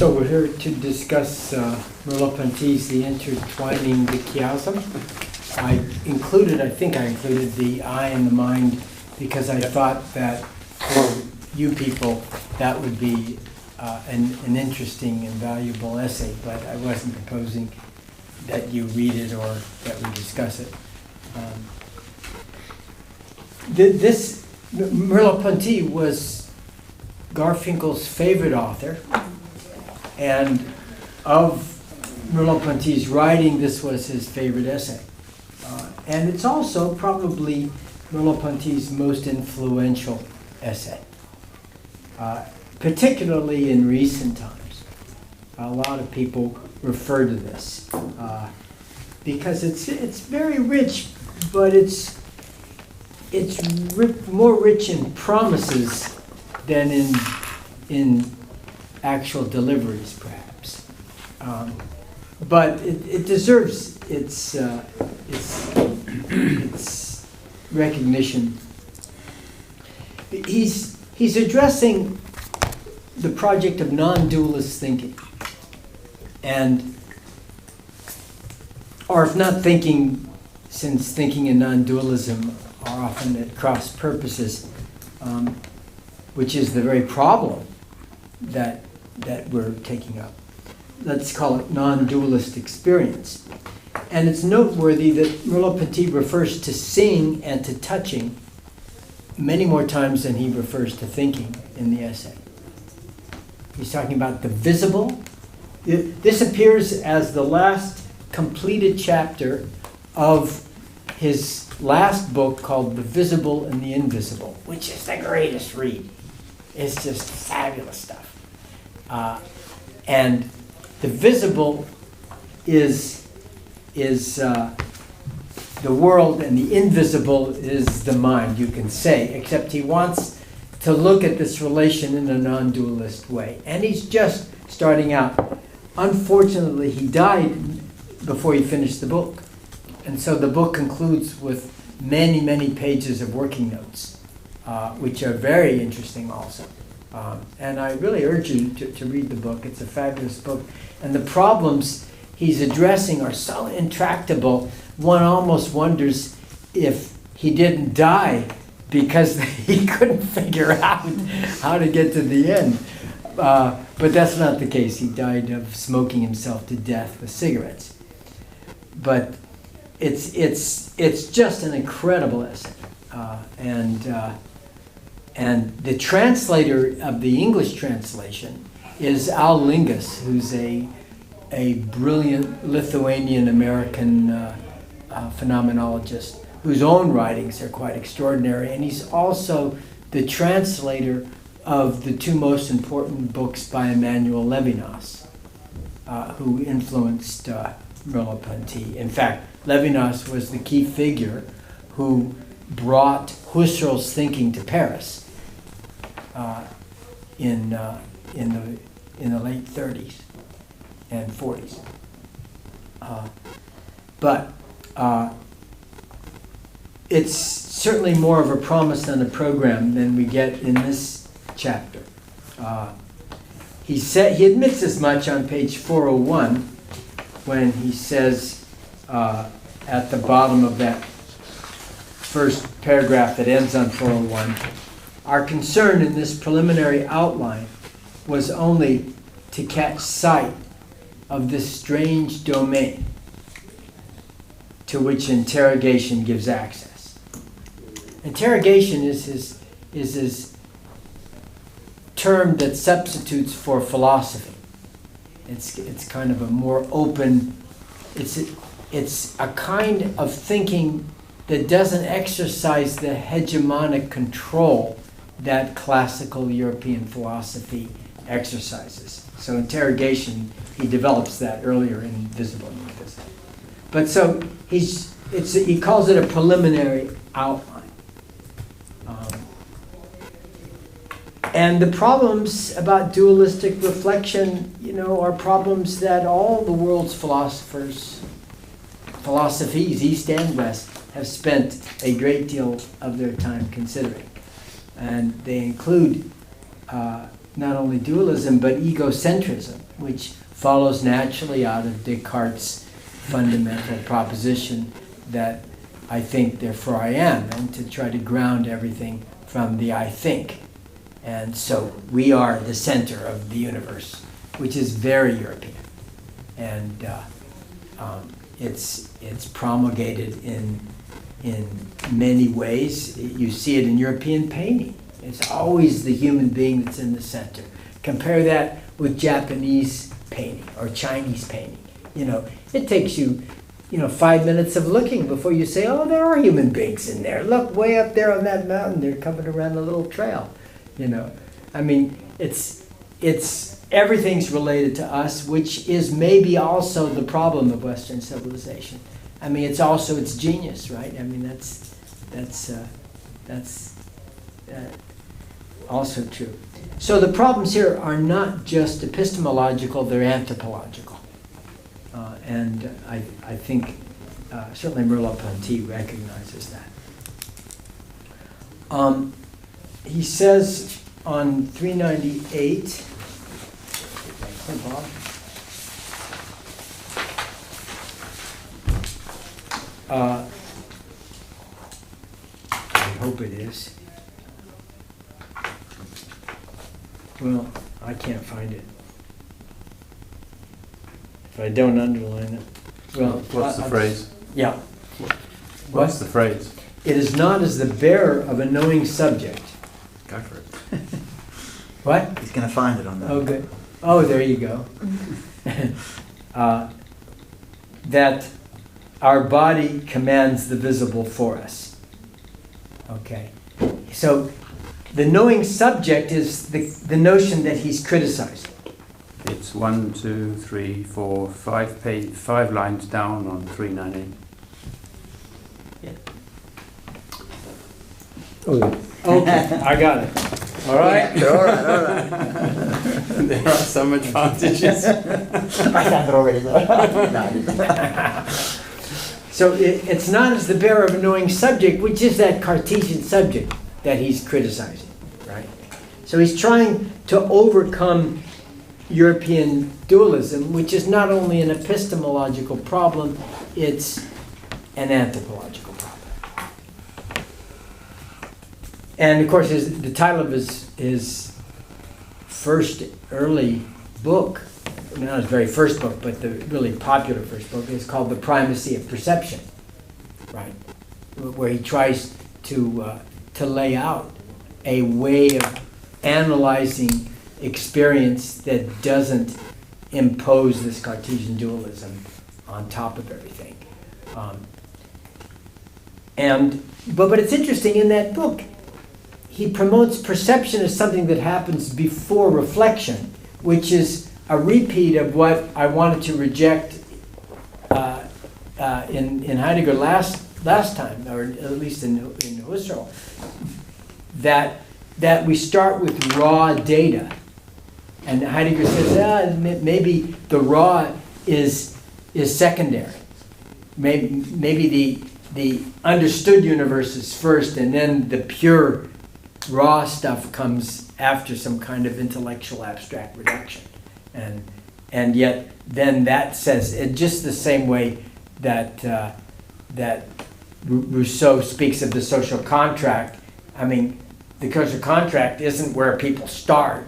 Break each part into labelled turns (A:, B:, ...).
A: So we're here to discuss Merleau Ponty's The Intertwining the Chiasm. I think I included the I and the mind because I thought that for you people that would be an interesting and valuable essay, but I wasn't proposing that you read it or that we discuss it. Merleau Ponty was Garfinkel's favorite author, and of Merleau Ponty's writing, this was his favorite essay. And it's also probably Merleau Ponty's most influential essay, particularly in recent times. A lot of people refer to this because it's very rich, but it's more rich in promises than in actual deliveries, perhaps. But it deserves its recognition. He's addressing the project of non-dualist thinking, or if not thinking, since thinking and non-dualism are often at cross purposes, which is the very problem that we're taking up. Let's call it non-dualist experience. And it's noteworthy that Merleau Ponty refers to seeing and to touching many more times than he refers to thinking in the essay. He's talking about the visible. This appears as the last completed chapter of his last book called The Visible and the Invisible, which is the greatest read. It's just fabulous stuff. And the visible is the world, and the invisible is the mind, you can say, except he wants to look at this relation in a non-dualist way. And he's just starting out. Unfortunately, he died before he finished the book. And so the book concludes with many, many pages of working notes, which are very interesting also. And I really urge you to read the book. It's a fabulous book. And the problems he's addressing are so intractable, one almost wonders if he didn't die because he couldn't figure out how to get to the end. But that's not the case. He died of smoking himself to death with cigarettes. But it's just an incredible essay. And the translator of the English translation is Al Lingus, who's a brilliant Lithuanian-American phenomenologist whose own writings are quite extraordinary. And he's also the translator of the two most important books by Emmanuel Levinas, who influenced Merleau Ponty. In fact, Levinas was the key figure who brought Husserl's thinking to Paris in the late 30s and 40s. But it's certainly more of a promise than a program than we get in this chapter. He admits as much on page 401 when he says at the bottom of that first paragraph that ends on 401, our concern in this preliminary outline was only to catch sight of this strange domain to which interrogation gives access. Interrogation is his term that substitutes for philosophy. It's kind of a more open, it's a kind of thinking that doesn't exercise the hegemonic control that classical European philosophy exercises. So interrogation, he develops that earlier in Visible and Invisible. But so he calls it a preliminary outline. And the problems about dualistic reflection, are problems that all the world's philosophies, East and West, have spent a great deal of their time considering. And they include not only dualism, but egocentrism, which follows naturally out of Descartes' fundamental proposition that I think, therefore I am, and to try to ground everything from the I think. And so we are the center of the universe, which is very European. And it's promulgated in many ways. You see it in European painting. It's always the human being that's in the center. Compare that with Japanese painting or Chinese painting. It takes you 5 minutes of looking before you say, oh, there are human beings in there. Look, way up there on that mountain, they're coming around a little trail. I mean, it's everything's related to us, which is maybe also the problem of Western civilization. I mean, it's also its genius, right? I mean, that's also true. So the problems here are not just epistemological, they're anthropological. And I think certainly Merleau Ponty recognizes that. He says on 398, hey Bob, I hope it is. Well, I can't find it. If I don't underline it, well...
B: What's the phrase?
A: Yeah.
B: What's the phrase?
A: It is not as the bearer of a knowing subject.
B: Go for it.
A: What?
C: He's going to find it on that.
A: Oh, good. Oh, there you go. That our body commands the visible for us. Okay. So the knowing subject is the notion that he's criticizing.
B: It's 1, 2, 3, 4, 5 lines down on 398.
A: Okay, I got it. All right.
C: Yeah, all right.
B: There are some advantages.
C: I found it already though. No, I didn't.
A: So it's not as the bearer of a knowing subject, which is that Cartesian subject that he's criticizing, right? So he's trying to overcome European dualism, which is not only an epistemological problem, it's an anthropological problem. And of course, the title of his first early book, not his very first book, but the really popular first book, is called The Primacy of Perception, right? Where he tries to lay out a way of analyzing experience that doesn't impose this Cartesian dualism on top of everything. But it's interesting, in that book, he promotes perception as something that happens before reflection, which is a repeat of what I wanted to reject in Heidegger last time, or at least in Husserl, that we start with raw data. And Heidegger says, maybe the raw is secondary. Maybe the understood universe is first, and then the pure raw stuff comes after some kind of intellectual abstract reduction. And yet then that says, in just the same way that Rousseau speaks of the social contract, I mean, the social contract isn't where people start,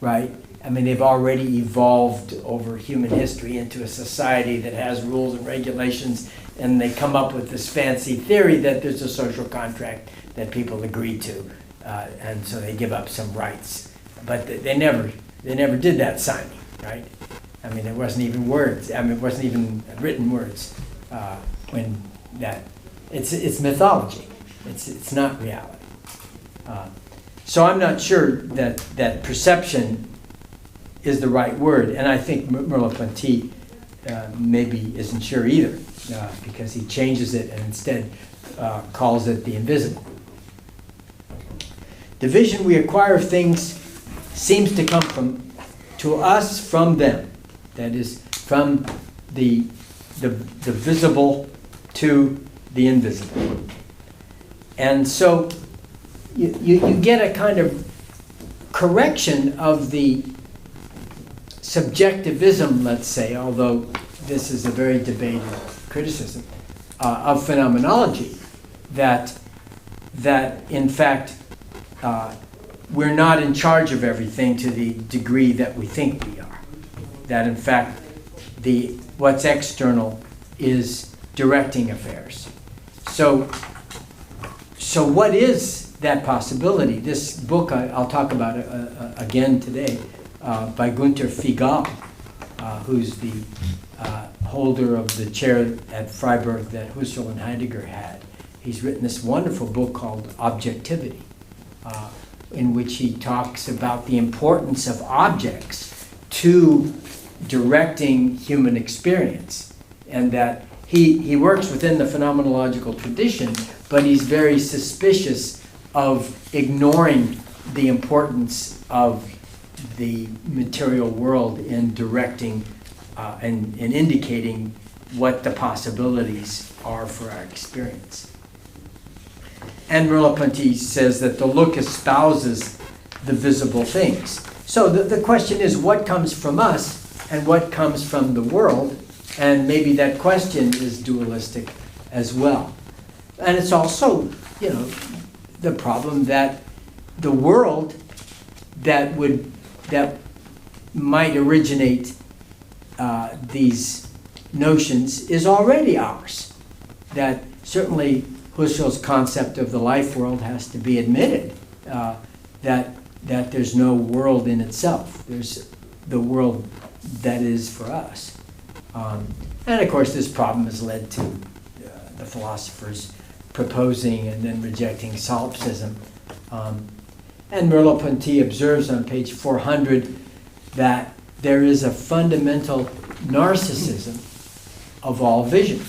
A: right? I mean, they've already evolved over human history into a society that has rules and regulations, and they come up with this fancy theory that there's a social contract that people agree to, and so they give up some rights. But they never did that signing, right? I mean, there wasn't even words. I mean, it wasn't even written words when that. It's mythology. It's not reality. So I'm not sure that perception is the right word, and I think Merleau Ponty maybe isn't sure either, because he changes it and instead calls it the invisible. The vision we acquire of things seems to come to us from them. That is, from the visible to the invisible. And so you get a kind of correction of the subjectivism, let's say, although this is a very debated criticism, of phenomenology, that in fact we're not in charge of everything to the degree that we think we are. That in fact what's external is directing affairs. So what is that possibility? This book I'll talk about again today by Günter Figal, who's the holder of the chair at Freiburg that Husserl and Heidegger had. He's written this wonderful book called Objectivity, in which he talks about the importance of objects to directing human experience, and that he works within the phenomenological tradition, but he's very suspicious of ignoring the importance of the material world in directing and indicating what the possibilities are for our experience. And Merleau Ponty says that the look espouses the visible things. So the question is, what comes from us and what comes from the world? And maybe that question is dualistic as well. And it's also, the problem that the world that might originate these notions is already ours. That certainly Husserl's concept of the life world has to be admitted, that there's no world in itself. There's the world that is for us. And of course this problem has led to the philosophers proposing and then rejecting solipsism. And Merleau Ponty observes on page 400 that there is a fundamental narcissism of all vision,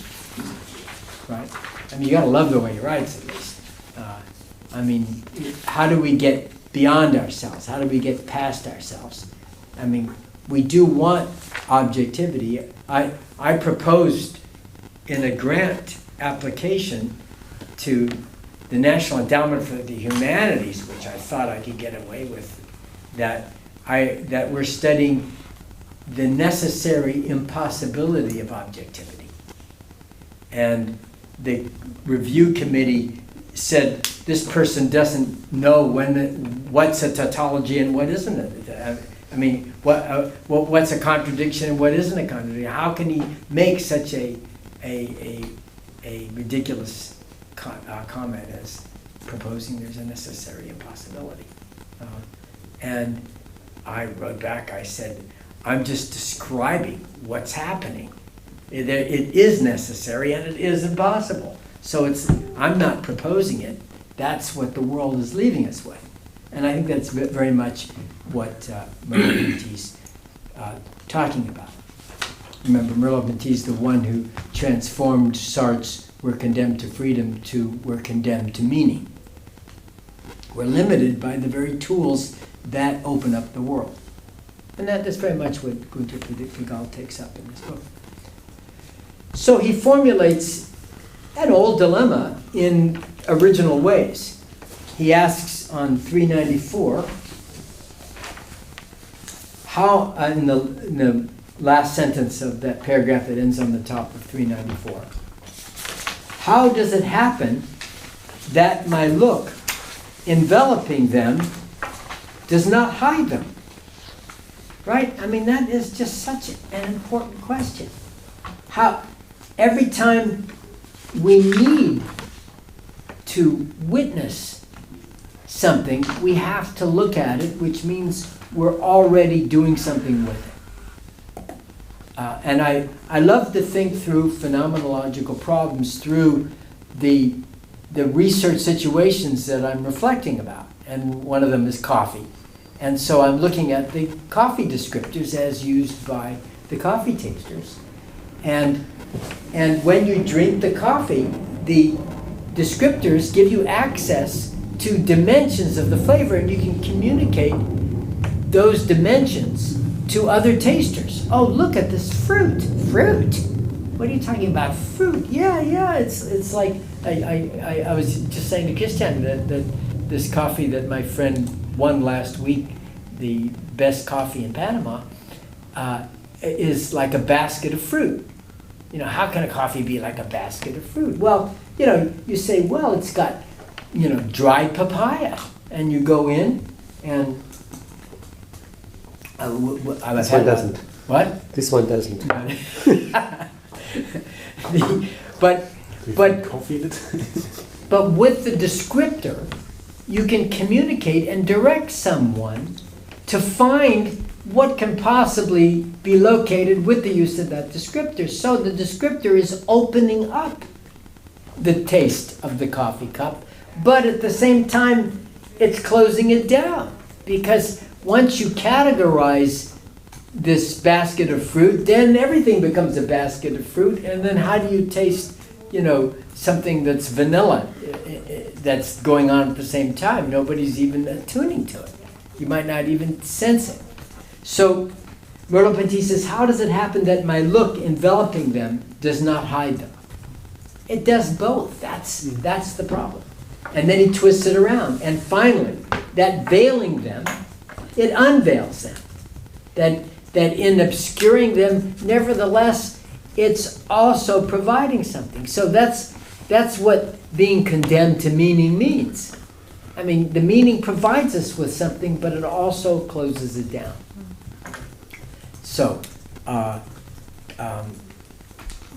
A: right? I mean, you gotta love the way he writes, at least. I mean, how do we get beyond ourselves? How do we get past ourselves? I mean, we do want objectivity. I proposed in a grant application to the National Endowment for the Humanities, which I thought I could get away with, that we're studying the necessary impossibility of objectivity. And the review committee said this person doesn't know what's a tautology and what isn't it. I mean, what's a contradiction and what isn't a contradiction? How can he make such a ridiculous comment as proposing there's a necessary impossibility? And I wrote back, I said, I'm just describing what's happening. It is necessary and it is impossible. So I'm not proposing it. That's what the world is leaving us with. And I think that's very much what Merleau Ponty's talking about. Remember, Merleau Ponty's the one who transformed Sartre's "we're condemned to freedom" to "we're condemned to meaning." We're limited by the very tools that open up the world. And that's very much what Günter Figal takes up in this book. So he formulates an old dilemma in original ways. He asks on 394, how, in the last sentence of that paragraph that ends on the top of 394, how does it happen that my look, enveloping them, does not hide them? Right? I mean, that is just such an important question. How, every time we need to witness something, we have to look at it, which means we're already doing something with it. And I love to think through phenomenological problems through the research situations that I'm reflecting about. And one of them is coffee. And so I'm looking at the coffee descriptors as used by the coffee tasters. And when you drink the coffee, the descriptors give you access to dimensions of the flavor, and you can communicate those dimensions to other tasters. Oh, look at this fruit. Fruit? What are you talking about? Fruit? Yeah. It's like I was just saying to Christian that this coffee that my friend won last week the best coffee in Panama, is like a basket of fruit. You know, how can a coffee be like a basket of fruit? Well, you know, you say, well, it's got, you know, dried papaya. And you go in and...
D: This one doesn't.
A: What?
D: This one doesn't.
A: But with the descriptor, you can communicate and direct someone to find what can possibly be located with the use of that descriptor. So the descriptor is opening up the taste of the coffee cup, but at the same time, it's closing it down. Because once you categorize this basket of fruit, then everything becomes a basket of fruit. And then how do you taste, you know, something that's vanilla that's going on at the same time? Nobody's even attuning to it. You might not even sense it. So Merleau Ponty says, how does it happen that my look enveloping them does not hide them? It does both. That's the problem. And then he twists it around. And finally, that veiling them, it unveils them. That in obscuring them, nevertheless, it's also providing something. So that's what being condemned to meaning means. I mean, the meaning provides us with something, but it also closes it down. So,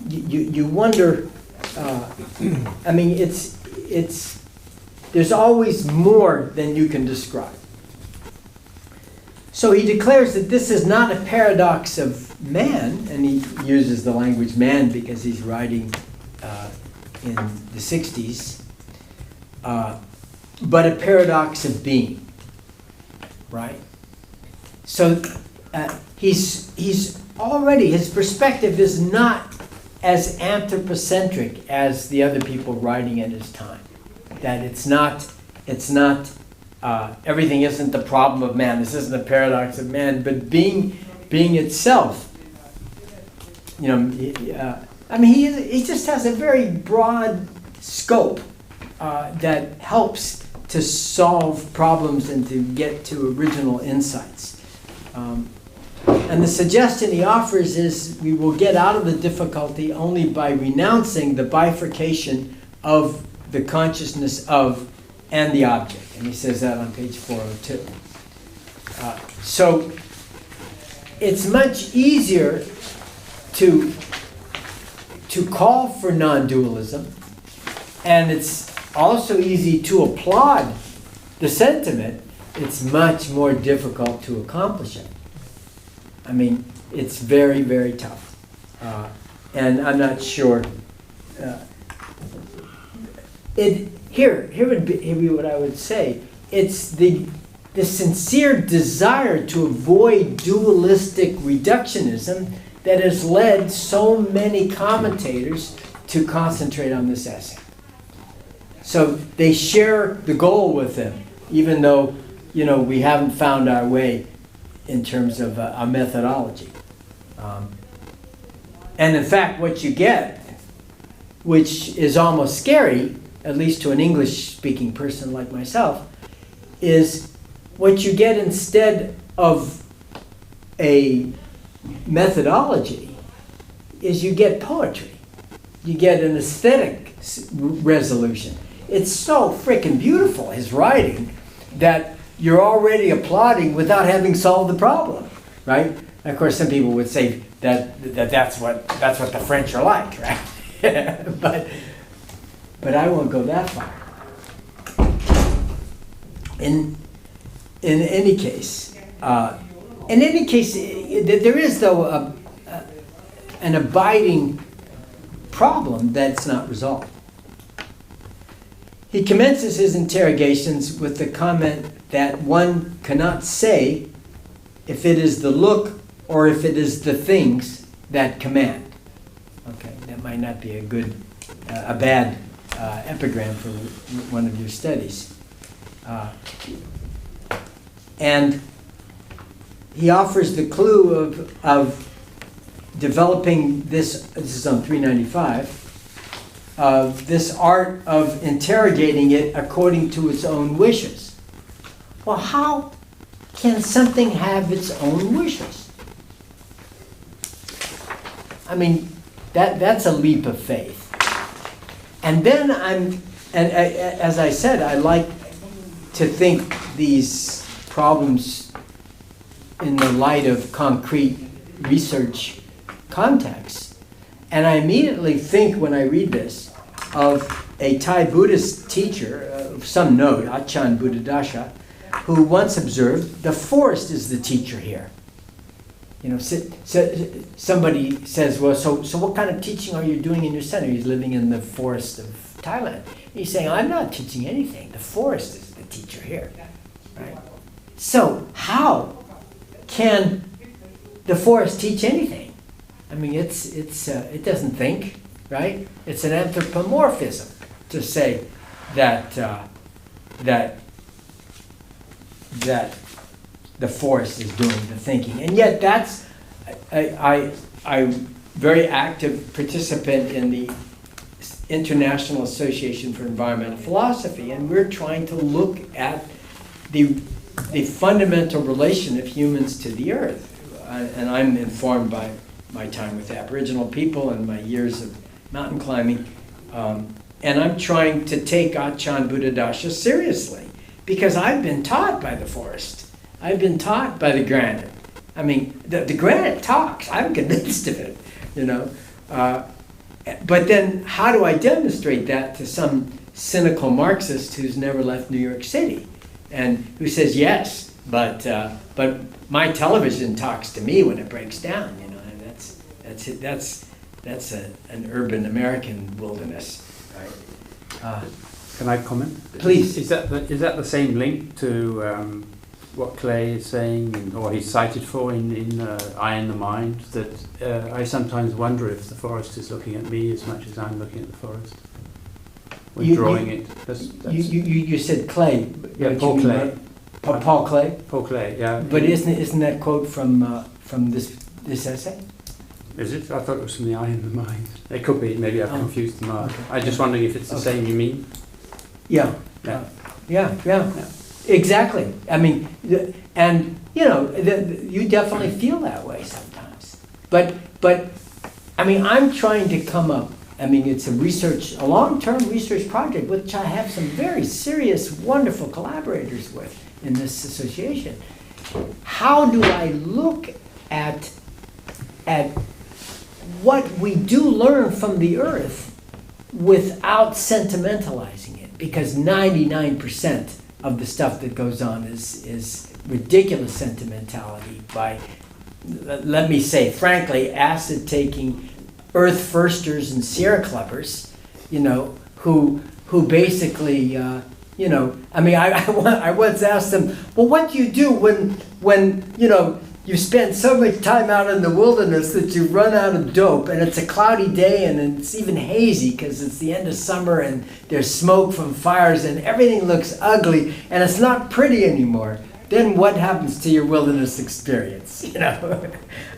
A: you wonder, I mean, there's always more than you can describe. So he declares that this is not a paradox of man, and he uses the language man because he's writing in the 60s, but a paradox of being, right? So he's already, his perspective is not as anthropocentric as the other people writing at his time. That it's not everything isn't the problem of man. This isn't a paradox of man, but being itself. You know, I mean, he just has a very broad scope that helps to solve problems and to get to original insights. And the suggestion he offers is we will get out of the difficulty only by renouncing the bifurcation of the consciousness of and the object. And he says that on page 402. So it's much easier to call for non-dualism, and it's also easy to applaud the sentiment. It's much more difficult to accomplish it. I mean, it's very, very tough. And I'm not sure. Here would be what I would say. It's the sincere desire to avoid dualistic reductionism that has led so many commentators to concentrate on this essay. So they share the goal with him, even though, you know, we haven't found our way in terms of a methodology. And in fact, what you get, which is almost scary, at least to an English-speaking person like myself, is what you get instead of a methodology is you get poetry. You get an aesthetic resolution. It's so freaking beautiful, his writing, that you're already applauding without having solved the problem, right? And of course, some people would say that's what the French are like, right? But I won't go that far. In any case, there is though an abiding problem that's not resolved. He commences his interrogations with the comment that one cannot say if it is the look or if it is the things that command. Okay, that might not be a bad epigram for one of your studies. And he offers the clue of developing this is on 395, of this art of interrogating it according to its own wishes. Well, how can something have its own wishes? I mean, that's a leap of faith. And then as I said, I like to think these problems in the light of concrete research contexts. And I immediately think, when I read this, of a Thai Buddhist teacher of some note, Ajahn Buddhadasa, who once observed, the forest is the teacher here. You know, somebody says, well, so what kind of teaching are you doing in your center? He's living in the forest of Thailand. He's saying, I'm not teaching anything. The forest is the teacher here. Right? So how can the forest teach anything? I mean, it doesn't think, right? It's an anthropomorphism to say that the forest is doing the thinking. And yet that's, I'm very active participant in the International Association for Environmental Philosophy, and we're trying to look at the fundamental relation of humans to the earth. And I'm informed by my time with Aboriginal people and my years of mountain climbing. And I'm trying to take Ajahn Buddhadasa seriously, because I've been taught by the forest. I've been taught by the granite. I mean, the granite talks. I'm convinced of it, you know. But then how do I demonstrate that to some cynical Marxist who's never left New York City and who says, yes, but my television talks to me when it breaks down, you know, and that's an urban American wilderness, right?
B: Can I comment?
A: Please.
B: Is that the same link to what Clay is saying, or he's cited for in Eye in the Mind? That I sometimes wonder if the forest is looking at me as much as I'm looking at the forest when drawing it.
A: You said Clay.
B: Yeah, Paul Clay.
A: Paul Clay.
B: Paul Clay. Yeah.
A: But isn't that quote from this essay?
B: Is it? I thought it was from the Eye in the Mind. It could be. Maybe I've confused them up.
A: Okay.
B: I'm just wondering if it's the same you mean.
A: Yeah. Yeah. Exactly. I mean, and you know, you definitely feel that way sometimes. But I mean, I'm trying to come up. I mean, it's a long-term research project, which I have some very serious, wonderful collaborators with in this association. How do I look at what we do learn from the earth without sentimentalizing it? Because 99% of the stuff that goes on is ridiculous sentimentality by, let me say frankly, acid-taking earth firsters and Sierra clubbers, you know, who basically, you know, I mean, I once asked them, well, what do you do when you know, you spend so much time out in the wilderness that you run out of dope, and it's a cloudy day and it's even hazy because it's the end of summer and there's smoke from fires and everything looks ugly and it's not pretty anymore? Then what happens to your wilderness experience? You know,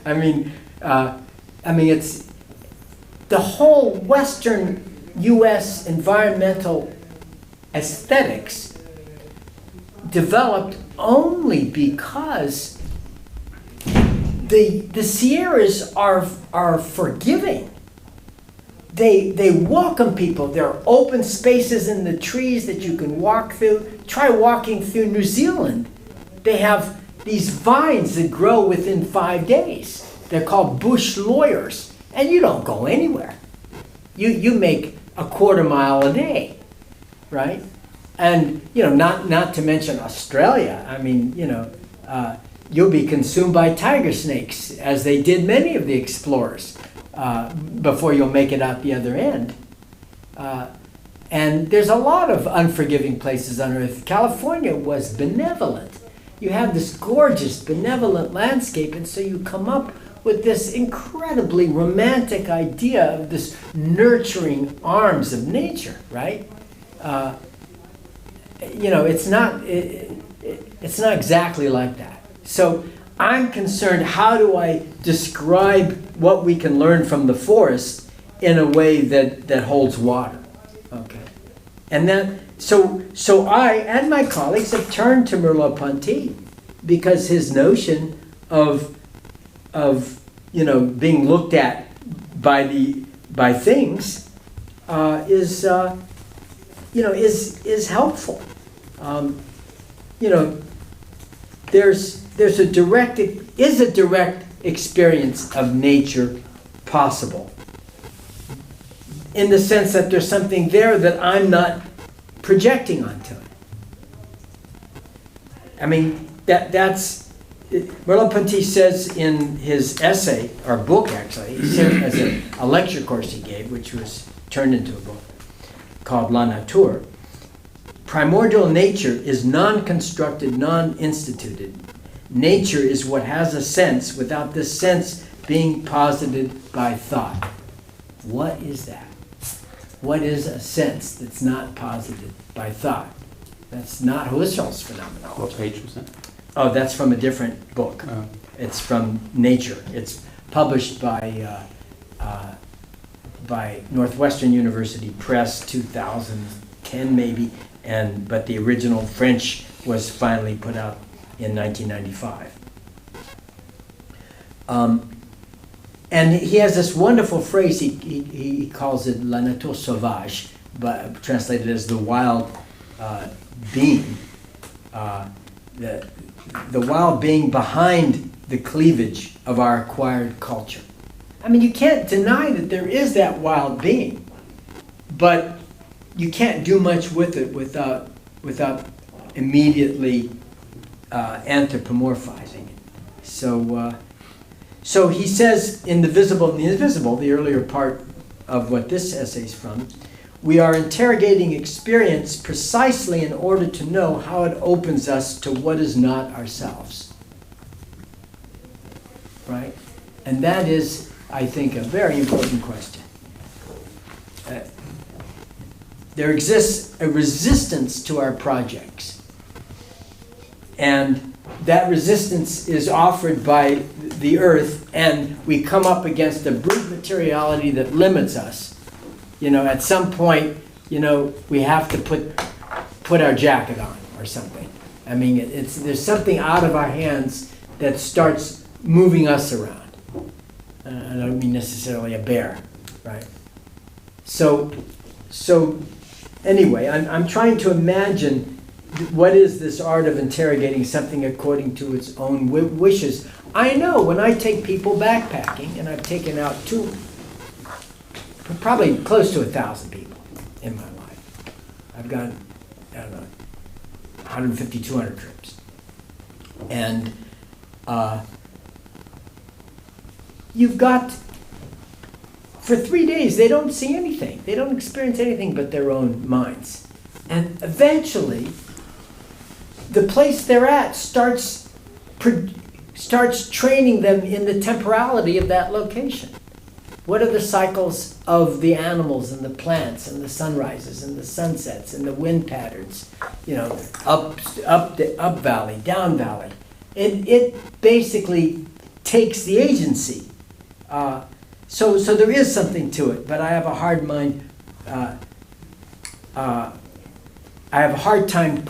A: I mean, it's the whole Western U.S. environmental aesthetics developed only because the Sierras are forgiving. They welcome people. There are open spaces in the trees that you can walk through. Try walking through New Zealand. They have these vines that grow within 5 days. They're called bush lawyers, and you don't go anywhere. You make a quarter mile a day, right? And you know, not to mention Australia. I mean, you know. You'll be consumed by tiger snakes, as they did many of the explorers, before you'll make it out the other end. And there's a lot of unforgiving places on Earth. California was benevolent. You have this gorgeous, benevolent landscape, and so you come up with this incredibly romantic idea of this nurturing arms of nature, right? You know, it's not exactly like that. So I'm concerned, how do I describe what we can learn from the forest in a way that holds water? Okay. And then, so I and my colleagues have turned to Merleau Ponty, because his notion of being looked at by things is helpful. There's a direct experience of nature possible, in the sense that there's something there that I'm not projecting onto it. I mean, that's Merleau Ponty says in his essay, or book actually, he said as a lecture course he gave, which was turned into a book called La Nature, primordial nature is non-constructed, non-instituted. Nature is what has a sense without this sense being posited by thought. What is that? What is a sense that's not posited by thought? That's not Husserl's phenomenology.
B: What page was that?
A: Oh, that's from a different book.
B: Oh.
A: It's from Nature. It's published by Northwestern University Press, 2010 maybe, but the original French was finally put out in 1995. And he has this wonderful phrase, he calls it la nature sauvage, but translated as the wild being, the wild being behind the cleavage of our acquired culture. I mean, you can't deny that there is that wild being, but you can't do much with it without immediately anthropomorphizing it. So he says in The Visible and the Invisible, the earlier part of what this essay is from, we are interrogating experience precisely in order to know how it opens us to what is not ourselves. Right? And that is, I think, a very important question. There exists a resistance to our projects. And that resistance is offered by the earth, and we come up against a brute materiality that limits us. At some point, we have to put our jacket on or something. I mean, there's something out of our hands that starts moving us around. I don't mean necessarily a bear, right? So anyway, I'm trying to imagine what is this art of interrogating something according to its own wishes. I know when I take people backpacking, and I've taken out probably close to 1,000 people in my life. I've gone, 150, 200 trips. And you've got, for 3 days, they don't see anything. They don't experience anything but their own minds. And eventually, the place they're at starts training them in the temporality of that location. What are the cycles of the animals and the plants and the sunrises and the sunsets and the wind patterns? Up valley, down valley. It basically takes the agency. So there is something to it, but I have a hard mind. I have a hard time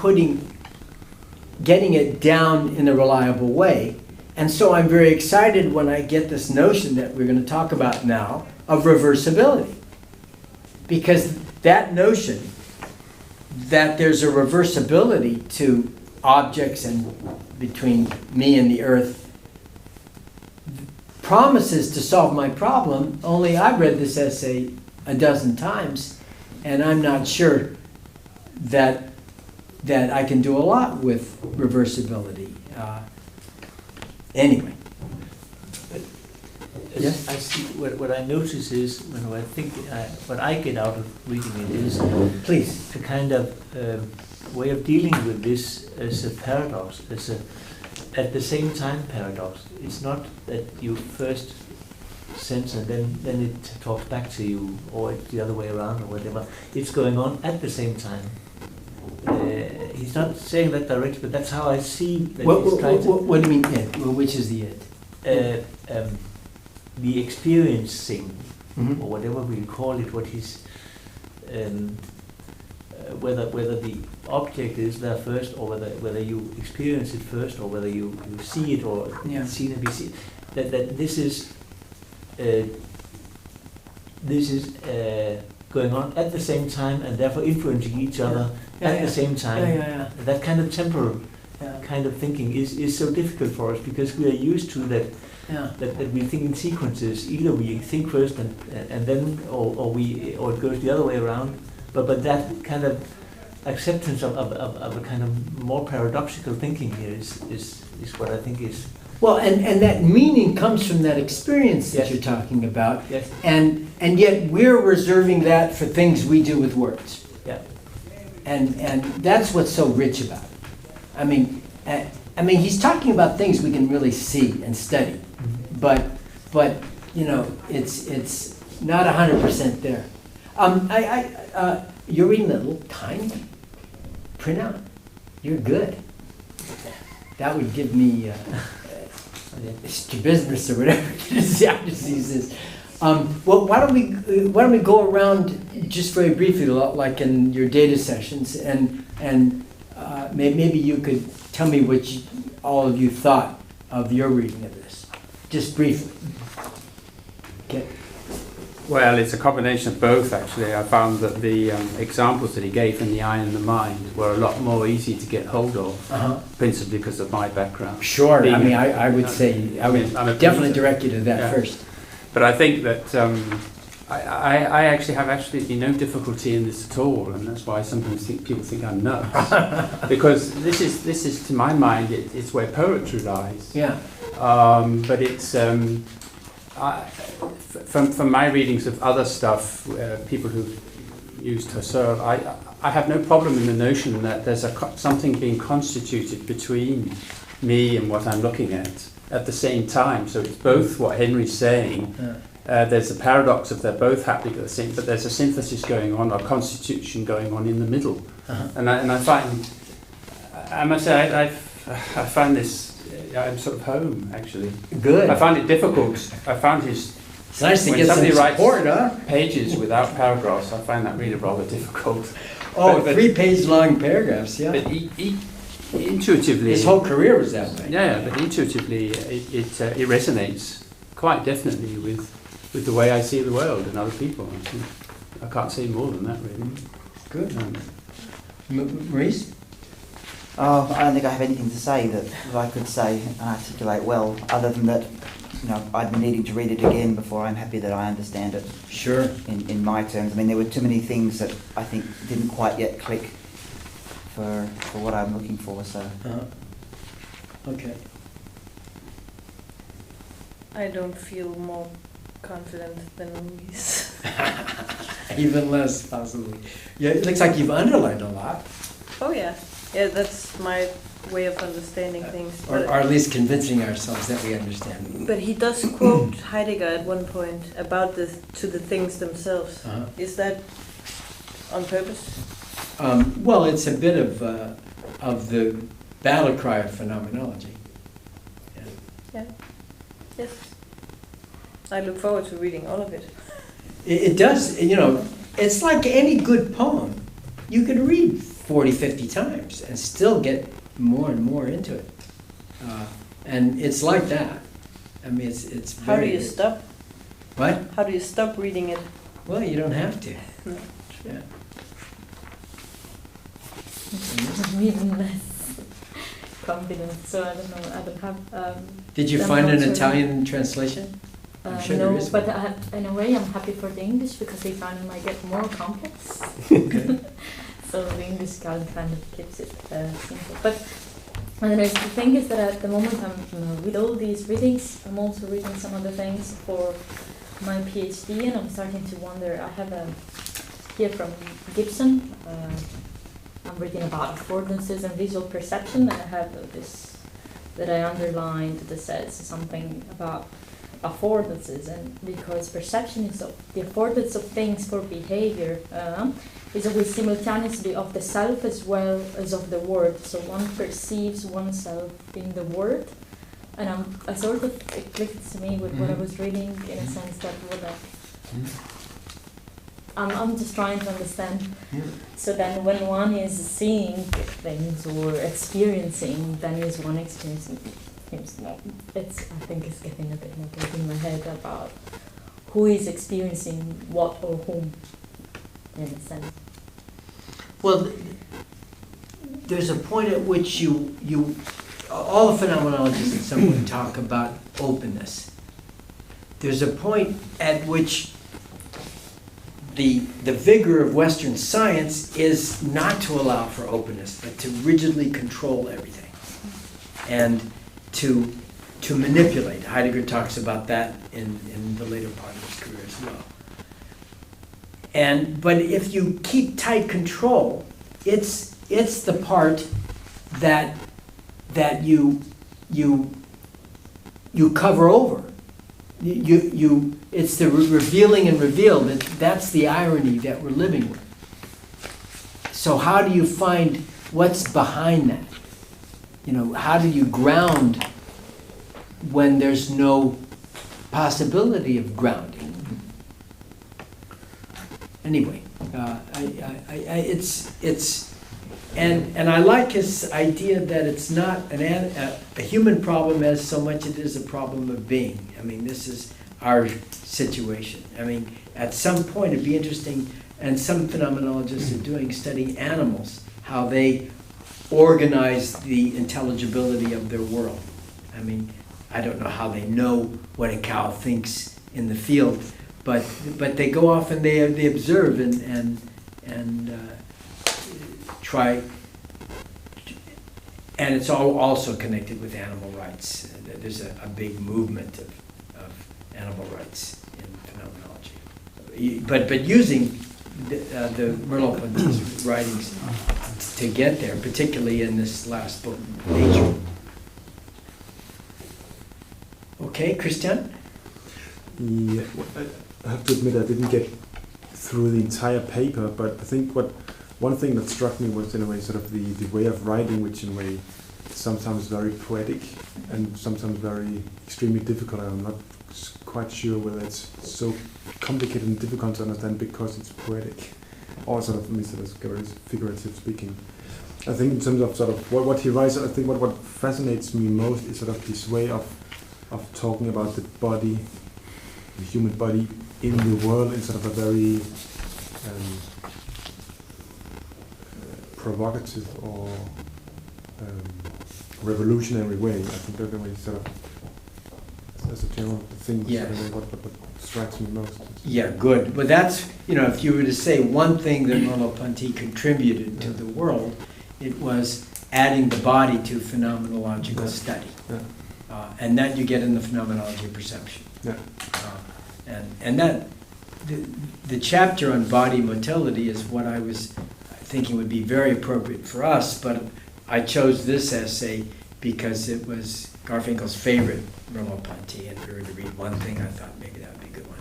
A: getting it down in a reliable way. And so I'm very excited when I get this notion that we're going to talk about now of reversibility. Because that notion that there's a reversibility to objects and between me and the earth promises to solve my problem, only I've read this essay a dozen times, and I'm not sure that I can do a lot with reversibility. Anyway.
D: Yes? I see. What I notice is when I think what I get out of reading it is,
A: Please,
D: a kind of way of dealing with this as a paradox, as a at the same time paradox. It's not that you first sense and then it talks back to you, or it's the other way around, or whatever. It's going on at the same time. He's not saying that directly, but that's how I see that he's trying to...
A: What do you mean it? Well, which is the it?
D: The experiencing,
A: Mm-hmm.
D: or whatever we call it, what he's... whether the object is there first, or whether you experience it first, or whether you see it, or seen and be seen. That this is going on at the same time, and therefore influencing each other at the same time. That kind of temporal kind of thinking is so difficult for us, because we are used to that. That we think in sequences. Either we think first and then, or it goes the other way around. But that kind of acceptance of a kind of more paradoxical thinking here is what I think is.
A: Well, and that meaning comes from that experience that you're talking about.
D: Yes.
A: And yet we're reserving that for things we do with words.
D: Yeah.
A: And that's what's so rich about it. I mean, he's talking about things we can really see and study, but it's not 100% there. You're reading that little tiny printout. You're good. That would give me extra business or whatever disease is. Well, why don't we go around just very briefly, like in your data sessions, and maybe you could tell me what all of you thought of your reading of this, just briefly. Okay.
B: Well, it's a combination of both, actually. I found that the examples that he gave in the eye and the mind were a lot more easy to get hold of, principally because of my background.
A: Sure. I would say I would definitely direct you to that first.
B: But I think that I actually have absolutely no difficulty in this at all, and that's why I sometimes think people think I'm nuts. Because this is to my mind, it's where poetry lies.
A: Yeah.
B: But it's from my readings of other stuff, people who've used Husserl, I have no problem in the notion that there's something being constituted between me and what I'm looking at the same time. So it's both what Henry's saying. There's a paradox of they're both happening at the same, but there's a synthesis going on, or constitution going on in the middle. And I find, I must say, I find this. I'm sort of home, actually.
A: Good.
B: I find it difficult. I found his.
A: It's nice to
B: when
A: get some
B: somebody
A: support,
B: writes pages without paragraphs, I find that really rather difficult.
A: Oh, 3-page long paragraphs, yeah.
B: But intuitively,
A: his whole career was that way.
B: Yeah, but intuitively, it resonates quite definitely with the way I see the world and other people. I can't say more than that, really.
A: Good. Maurice?
C: Oh, I don't think I have anything to say that I could say and articulate well, other than that, I'd be needing to read it again before I'm happy that I understand it.
A: Sure.
C: In my terms. I mean, there were too many things that I think didn't quite yet click for what I'm looking for, so.
A: Okay.
E: I don't feel more confident than Louise.
A: Even less, possibly. Yeah, it looks like you've underlined a lot.
E: Oh yeah. Yeah, that's my way of understanding things.
A: Or at least convincing ourselves that we understand.
E: But he does quote Heidegger at one point about the things themselves. Is that on purpose?
A: Well, it's a bit of the battle cry of phenomenology.
E: Yeah. Yes. I look forward to reading all of it.
A: It does, it's like any good poem. You could read 40, 50 times and still get more and more into it. And it's like that. I mean, it's very...
E: How do you stop?
A: What?
E: How do you stop reading it?
A: Well, you don't have to.
E: No.
A: Yeah.
F: Even less confident, so I don't know, I don't have...
A: Did you find an Italian translation? I'm sure there
F: no,
A: is
F: but
A: one.
F: in a way I'm happy for the English, because I find it might get more complex.
A: Okay.
F: So the English kind of keeps it simple. But I don't know, the thing is that at the moment with all these readings, I'm also reading some other things for my PhD, and I'm starting to wonder. I have here from Gibson, I'm reading about affordances and visual perception, and I have this that I underlined that says something about affordances, and because perception is the affordance of things for behavior is always simultaneously of the self as well as of the word. So one perceives oneself in the word, and it clicked to me with what I was reading, in a sense that I'm just trying to understand. So then when one is seeing things or experiencing, then is one experiencing things. It's, I think it's getting a bit more big in my head about who is experiencing what or whom, in a sense.
A: Well, there's a point at which you all the phenomenologists in some way talk about openness. There's a point at which the vigor of Western science is not to allow for openness, but to rigidly control everything and to manipulate. Heidegger talks about that in the later part of his career as well. But if you keep tight control, it's the part that you cover over. It's the revealing and revealed. That's the irony that we're living with. So how do you find what's behind that? How do you ground when there's no possibility of grounding? Anyway, and I like his idea that it's not a human problem as so much it is a problem of being. I mean, this is our situation. I mean, at some point it'd be interesting, and some phenomenologists are studying animals, how they organize the intelligibility of their world. I mean, I don't know how they know what a cow thinks in the field, but they go off and they observe and try, and it's all also connected with animal rights. There's a big movement of animal rights in phenomenology, but using the Merleau Ponty's writings to get there, particularly in this last book, Nature. Okay, Christian?
G: Yeah, I have to admit I didn't get through the entire paper, but I think one thing that struck me was in a way sort of the way of writing, which in a way is sometimes very poetic and sometimes very extremely difficult. I'm not quite sure whether it's so complicated and difficult to understand because it's poetic, or sort of figurative speaking. I think in terms of sort of what he writes, I think what fascinates me most is sort of this way of talking about the body, the human body in the world in sort of a very provocative or revolutionary way. I think that's the way sort of, as a general thing,
A: Yes.
G: sort of what strikes me most.
A: Yeah, good. But that's, if you were to say one thing that Merleau Ponty contributed to the world, it was adding the body to phenomenological study.
G: Yeah.
A: And that you get in the Phenomenology of Perception.
G: Yeah.
A: And that, the chapter on body motility is what I was thinking would be very appropriate for us, but I chose this essay because it was Garfinkel's favorite Merleau Ponty, and if we were to read one thing, I thought maybe that would be a good one.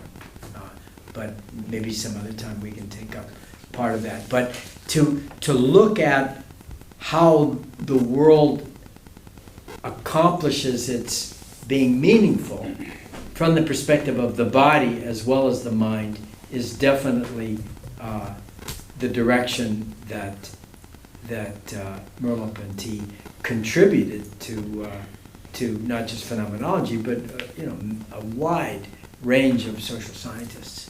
A: But maybe some other time we can take up part of that. But to look at how the world accomplishes its being meaningful from the perspective of the body as well as the mind is definitely the direction that Merleau Ponty contributed to not just phenomenology, but a wide range of social scientists.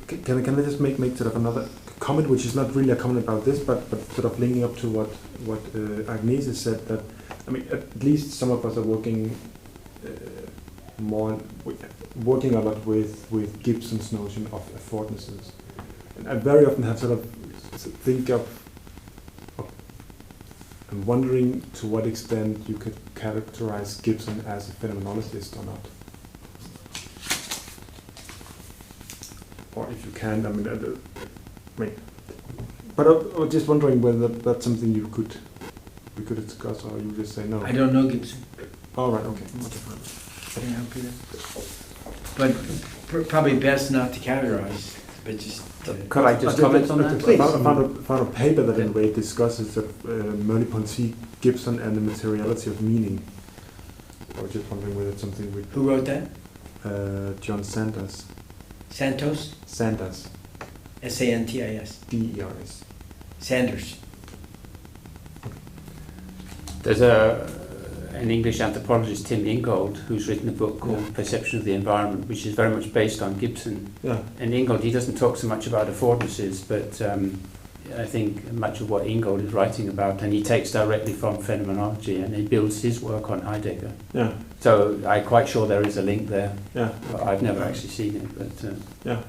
G: Can I just make sort of another comment, which is not really a comment about this, but sort of linking up to what Agnese said, that I mean, at least some of us are working a lot with Gibson's notion of affordances, and I very often have sort of think of I'm wondering to what extent you could characterize Gibson as a phenomenologist or not. Or if you can, I mean, but I was just wondering whether that's something we could discuss, or you just say no.
A: I don't know Gibson.
G: All right, okay.
A: Can I help you there? But probably best not to categorize, but just.
B: Could I just comment on that?
A: Please.
G: I found a paper that in a way discusses Merleau Ponty, Gibson, and the materiality of meaning. I was just wondering whether it's something we.
A: Who wrote that?
G: John Sanders.
A: Santos?
G: Sanders.
A: Santis.
G: DERS.
A: Sanders.
B: There's an English anthropologist, Tim Ingold, who's written a book called Perception of the Environment, which is very much based on Gibson.
G: Yeah.
B: And Ingold, he doesn't talk so much about affordances, but I think much of what Ingold is writing about, and he takes directly from Phenomenology, and he builds his work on Heidegger.
G: Yeah.
B: So I'm quite sure there is a link there.
G: Yeah.
B: But I've never actually seen it, but
G: Yeah.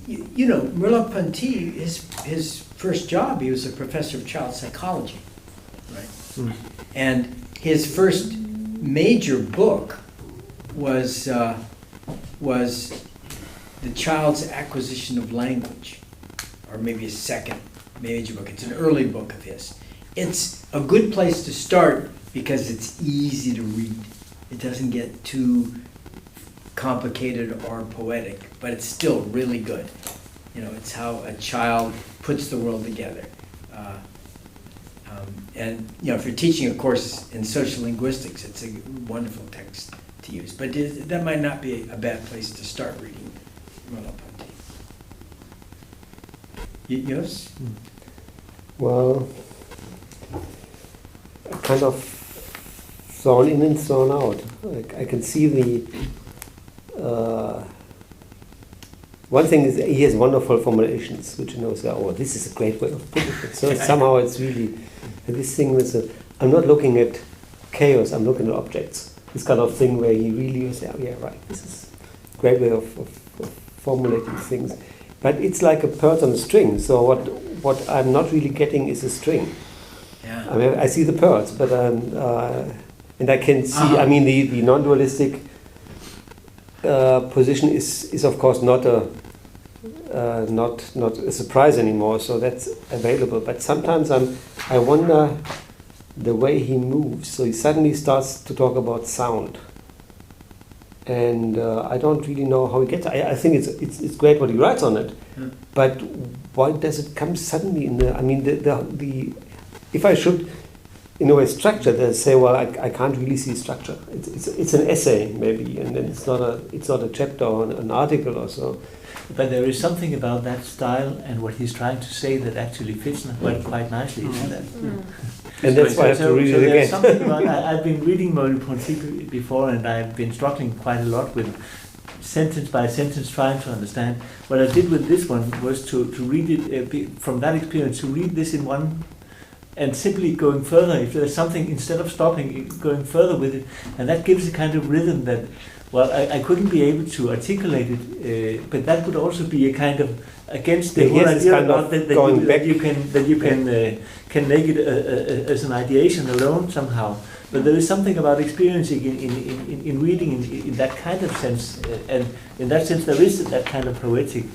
A: You know, Merleau Ponty, his first job, he was a professor of child psychology, right?
G: Mm.
A: And his first major book was The Child's Acquisition of Language, or maybe his second major book. It's an early book of his. It's a good place to start because it's easy to read. It doesn't get too complicated or poetic, but it's still really good. You know, it's how a child puts the world together. And you know, if you're teaching a course in social linguistics, it's a wonderful text to use. But that might not be a bad place to start reading Merleau Ponty. Yes?
H: Well, kind of thrown in and thrown out. I can see the one thing is he has wonderful formulations, which you know say, oh, this is a great way of putting it. So somehow it's really this thing with I'm not looking at chaos, I'm looking at objects. This kind of thing where he really say, oh yeah, right, this is a great way of formulating things. But it's like a bird on a string. So what I'm not really getting is a string.
A: Yeah.
H: I mean, I see the birds, but and I can see.
A: Uh-huh.
H: I mean, the non-dualistic position is of course not a surprise anymore. So that's available. But sometimes I wonder the way he moves. So he suddenly starts to talk about sound, and I don't really know how he gets. I think it's great what he writes on it, but why does it come suddenly in the? I mean, the if I should in a way structure, they say, well, I can't really see structure. It's an essay maybe, and then it's not a chapter or an article or so.
D: But there is something about that style and what he's trying to say that actually fits quite nicely, isn't it?
H: And that's why I have to read it
D: there's
H: again.
D: Something about, I've been reading Merleau Ponty before, and I've been struggling quite a lot with sentence by sentence trying to understand. What I did with this one was to read it from that experience, to read this in one and simply going further. If there's something, instead of stopping, going further with it, and that gives a kind of rhythm that, well, I couldn't be able to articulate it, but that would also be a kind of against the whole idea
H: kind
D: about
H: of
D: that you can make it as an ideation alone somehow. But there is something about experiencing in reading in that kind of sense, and in that sense there is that kind of poetic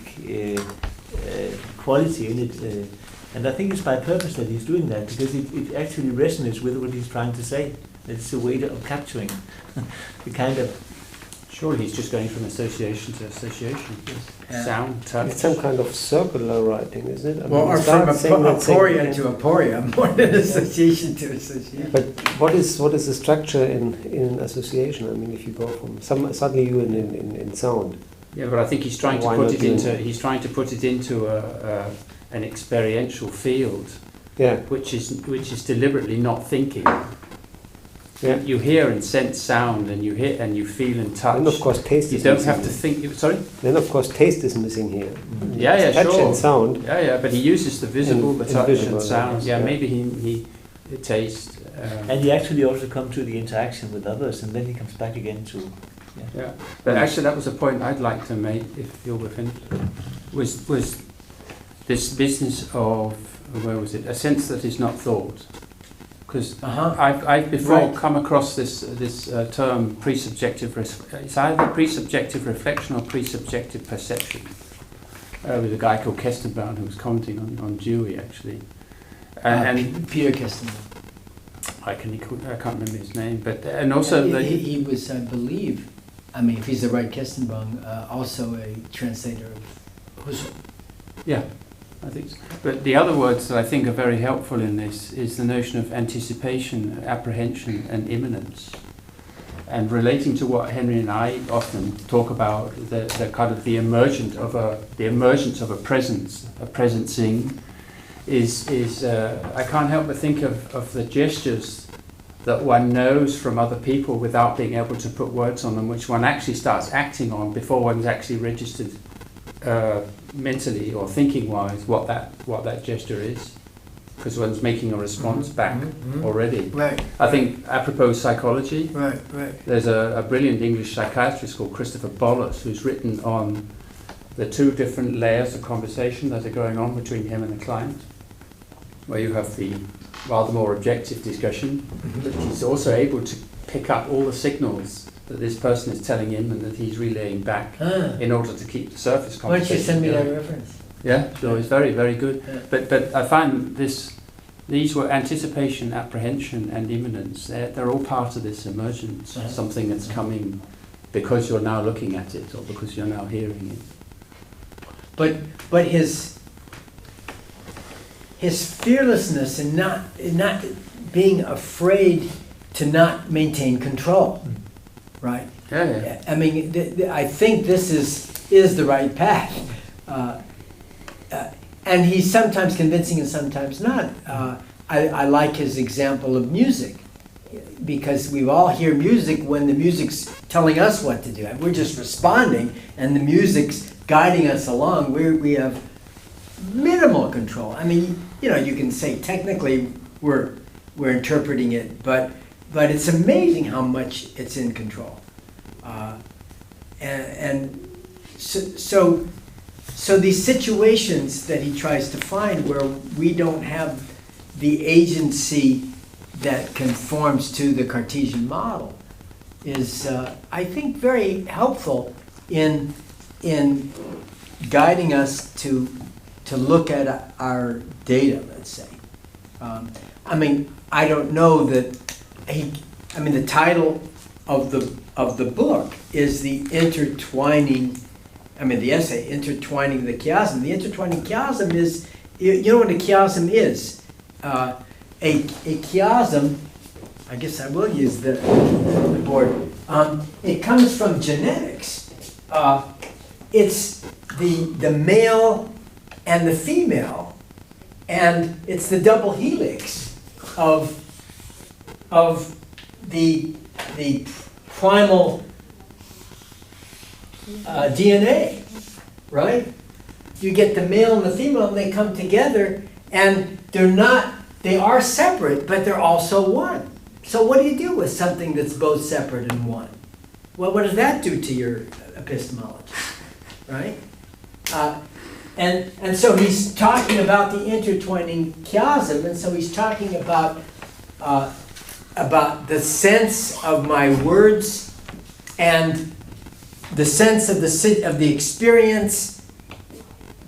D: quality in it. And I think it's by purpose that he's doing that, because it actually resonates with what he's trying to say. It's a way of capturing the kind of...
B: Surely he's just going from association to association. Yes. Sound, touch.
H: It's some kind of circular writing, isn't it? I
A: Well,
H: mean,
A: or
H: it
A: from
H: starts saying that
A: aporia
H: same-
A: to aporia, more than association to association.
H: But what is the structure in association? I mean, if you go from suddenly you in sound.
B: Yeah, but I think he's trying to
H: Why
B: put
H: not
B: it
H: doing
B: into
H: that?
B: an experiential field,
H: Yeah.
B: which is deliberately not thinking.
H: Yeah.
B: You hear and sense sound, and you hear and you feel and touch.
H: And of course, taste.
B: You
H: is
B: don't
H: missing
B: have to
H: here.
B: think. Sorry.
H: Then of course, taste is missing here.
B: Yeah,
H: Touch
B: sure.
H: and sound.
B: Yeah, but he uses the visible,
H: And
B: the touch,
H: invisible,
B: and sound.
H: yes,
B: Yeah,
H: yeah.
B: maybe he taste.
D: And he actually also comes to the interaction with others, and then he comes back again to...
B: Yeah, but actually that was a point I'd like to make, if you were finished, was this business of, where was it, a sense that is not thought. Because I've before come across this term presubjective, it's either presubjective reflection or presubjective perception. With a guy called Kestenbaum who was commenting on Dewey actually. And
A: Peter Kestenbaum.
B: I can't remember his name, but and also
A: he was, I believe, I mean, if he's the right Kestenbaum, also a translator of Husserl.
B: Yeah, I think so. But the other words that I think are very helpful in this is the notion of anticipation, apprehension, and immanence. and relating to what Henry and I often talk about, the kind of the emergence of a presence, a presencing, is I can't help but think of the gestures that one knows from other people without being able to put words on them, which one actually starts acting on before one's actually registered mentally or thinking-wise what that gesture is, because one's making a response back already.
A: Right.
B: I think apropos psychology,
A: Right.
B: there's a brilliant English psychiatrist called Christopher Bollas who's written on the two different layers of conversation that are going on between him and the client, where you have the rather more objective discussion, but he's also able to pick up all the signals that this person is telling him and that he's relaying back in order to keep the surface
A: Why don't
B: conversation
A: you send me
B: going.
A: that reference?
B: Yeah, sure, it's very, very good.
A: Yeah.
B: But I find these were anticipation, apprehension, and imminence. They're all part of this emergence, something that's coming because you're now looking at it or because you're now hearing it.
A: But his fearlessness in not being afraid to not maintain control, right?
B: Yeah.
A: I mean, I think this is the right path. And he's sometimes convincing and sometimes not. I like his example of music, because we all hear music when the music's telling us what to do. We're just responding, and the music's guiding us along. We have minimal control. I mean, you can say technically we're interpreting it, but it's amazing how much it's in control. So these situations that he tries to find where we don't have the agency that conforms to the Cartesian model is, I think, very helpful in guiding us to look at our data, let's say. I mean, I don't know that the title of the book is the essay, Intertwining the Chiasm. The intertwining chiasm is, you know what a chiasm is? A chiasm, I guess I will use the board. It comes from genetics. It's the male and the female, and it's the double helix of the primal DNA, right? You get the male and the female, and they come together, and they are separate, but they're also one. So what do you do with something that's both separate and one? Well, what does that do to your epistemology, right? And so he's talking about the intertwining chiasm, and so he's talking about the sense of my words and the sense of the experience,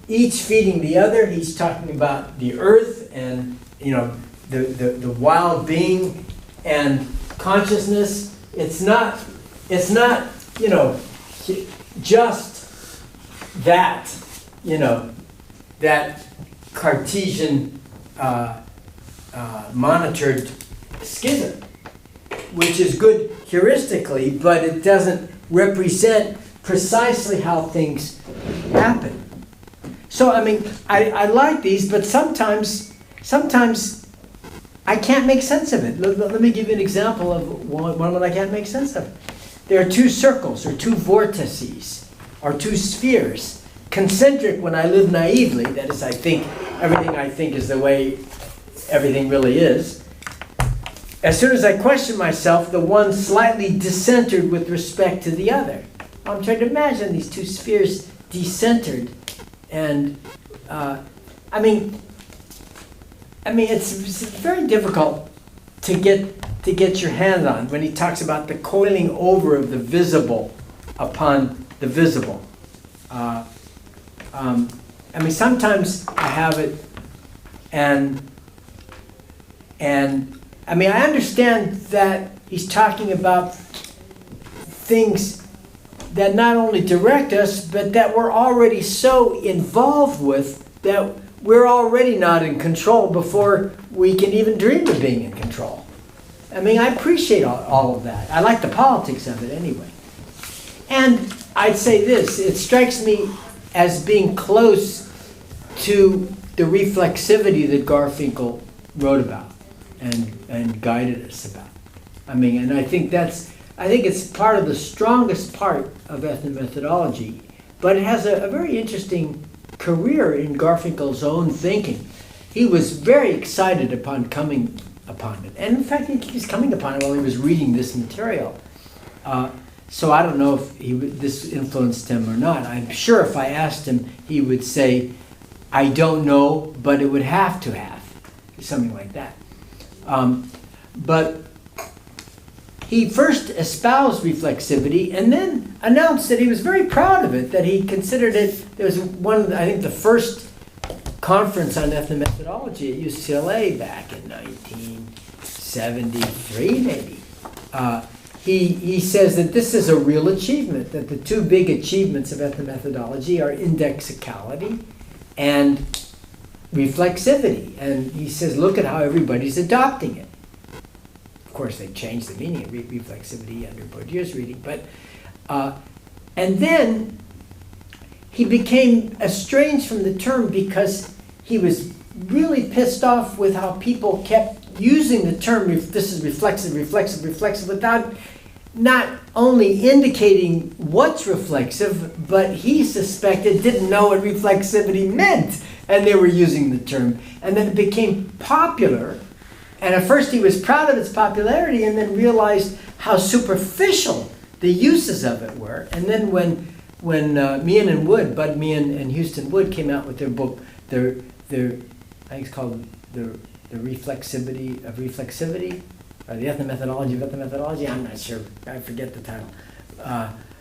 A: each feeding the other. He's talking about the earth and the wild being and consciousness. It's not just that Cartesian monitored schism, which is good heuristically, but it doesn't represent precisely how things happen. So, I mean, I like these, but sometimes I can't make sense of it. Let me give you an example of one that I can't make sense of. There are two circles, or two vortices, or two spheres. Concentric when I live naively, that is, I think everything I think is the way everything really is. As soon as I question myself, the one slightly decentered with respect to the other. I'm trying to imagine these two spheres decentered, and it's very difficult to get your hand on when he talks about the coiling over of the visible upon the visible. Sometimes I have it, and I understand that he's talking about things that not only direct us, but that we're already so involved with that we're already not in control before we can even dream of being in control. I mean, I appreciate all of that. I like the politics of it anyway. And I'd say this, it strikes me as being close to the reflexivity that Garfinkel wrote about and guided us about. I mean, and I think it's part of the strongest part of ethnomethodology, but it has a very interesting career in Garfinkel's own thinking. He was very excited upon coming upon it. And in fact, he was coming upon it while he was reading this material. So I don't know if this influenced him or not. I'm sure if I asked him, he would say, I don't know, but it would have to have. Something like that. But he first espoused reflexivity and then announced that he was very proud of it, that he considered it, there was I think the first conference on ethnomethodology at UCLA back in 1973 maybe. He says that this is a real achievement, that the two big achievements of ethnomethodology are indexicality and reflexivity. And he says, look at how everybody's adopting it. Of course, they changed the meaning of reflexivity under Bourdieu's reading. But, and then he became estranged from the term because he was really pissed off with how people kept using the term, this is reflexive, without not only indicating what's reflexive, but he suspected didn't know what reflexivity meant, and they were using the term. And then it became popular, and at first he was proud of its popularity and then realized how superficial the uses of it were. And then when Meehan and Wood, Bud Meehan and Houston Wood came out with their book, I think it's called the Reflexivity of Reflexivity, or the Ethnomethodology of Ethnomethodology, I'm not sure, I forget the title.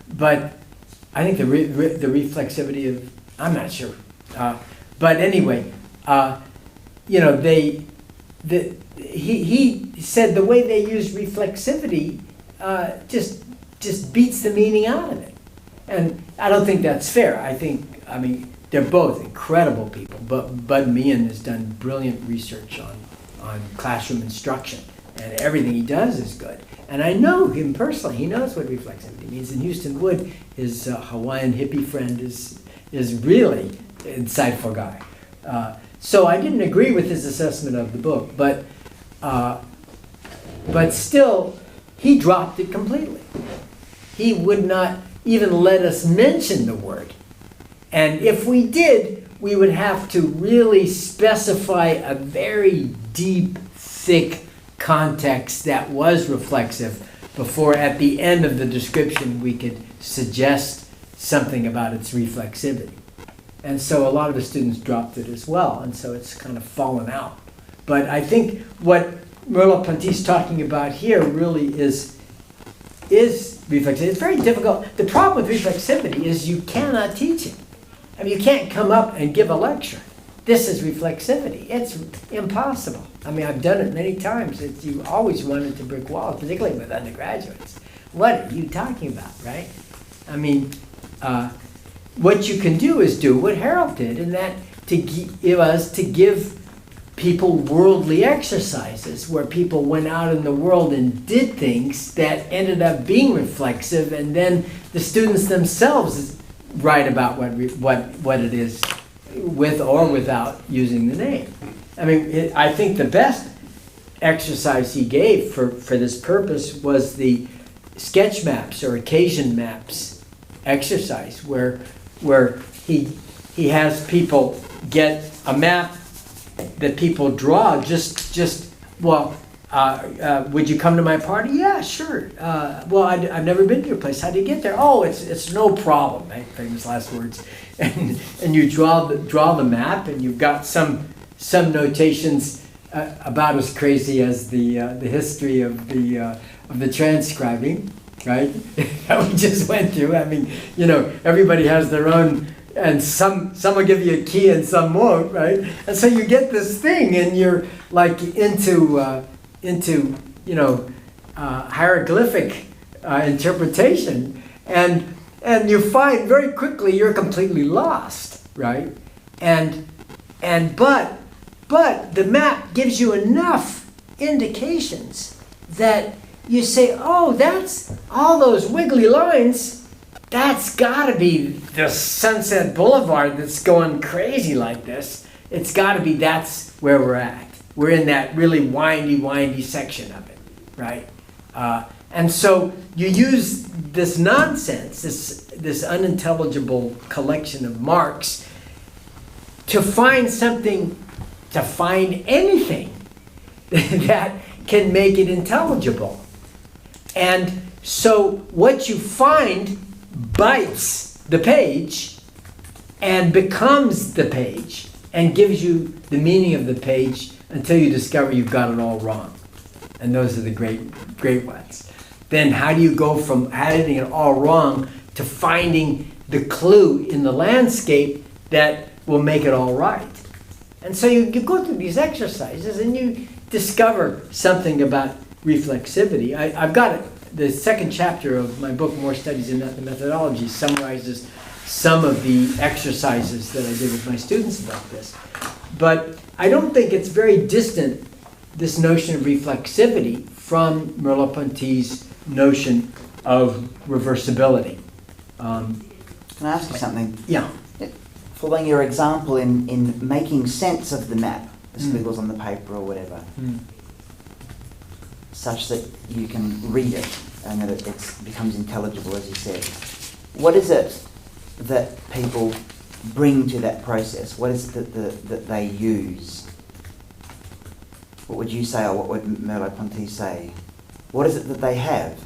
A: But I think the Reflexivity of, I'm not sure. But anyway, you know, he said the way they use reflexivity just beats the meaning out of it. And I don't think that's fair. I mean, they're both incredible people, but Bud Meehan has done brilliant research on classroom instruction, and everything he does is good. And I know him personally. He knows what reflexivity means. And Houston Wood, his Hawaiian hippie friend, is really an insightful guy. So I didn't agree with his assessment of the book, but still, he dropped it completely. He would not even let us mention the word. And if we did, we would have to really specify a very deep, thick context that was reflexive before at the end of the description we could suggest something about its reflexivity. And so a lot of the students dropped it as well, and so it's kind of fallen out. But I think what Merleau Ponty is talking about here really is reflexivity. It's very difficult. The problem with reflexivity is you cannot teach it. I mean, you can't come up and give a lecture. This is reflexivity. It's impossible. I mean, I've done it many times. You always run into brick walls, particularly with undergraduates. What are you talking about, right? I mean, what you can do is do what Harold did, and that to give people worldly exercises where people went out in the world and did things that ended up being reflexive, and then the students themselves write about what it is with or without using the name. I mean, I think the best exercise he gave for this purpose was the sketch maps or occasion maps exercise, where he has people get a map that people draw. Would you come to my party? Yeah, sure. Well, I've never been to your place. How do you get there? Oh, it's no problem. Right? Famous last words. And you draw the map, and you've got some notations about as crazy as the history of the transcribing, right? That we just went through. I mean, you know, everybody has their own. And some will give you a key and some won't, right? And so you get this thing, and you're like into hieroglyphic interpretation, and you find very quickly you're completely lost, right? But the map gives you enough indications that you say, oh, that's all those wiggly lines, that's gotta be the Sunset Boulevard that's going crazy like this. It's gotta be, that's where we're at. We're in that really windy section of it, right? And so you use this nonsense, this unintelligible collection of marks, to find something, to find anything that can make it intelligible. And so what you find bites the page and becomes the page and gives you the meaning of the page until you discover you've got it all wrong. And those are the great ones. Then how do you go from having it all wrong to finding the clue in the landscape that will make it all right? And so you go through these exercises and you discover something about reflexivity. I've got it. The second chapter of my book, More Studies in Ethnomethodology, summarizes some of the exercises that I did with my students about this. But I don't think it's very distant, this notion of reflexivity, from Merleau Ponty's notion of reversibility.
C: Can I ask you something?
A: Yeah.
C: Following your example in making sense of the map, the squiggles on the paper or whatever, such that you can read it and that it becomes intelligible, as you said. What is it that people bring to that process? What is it that they use? What would you say, or what would Merleau Ponty say? What is it that they have?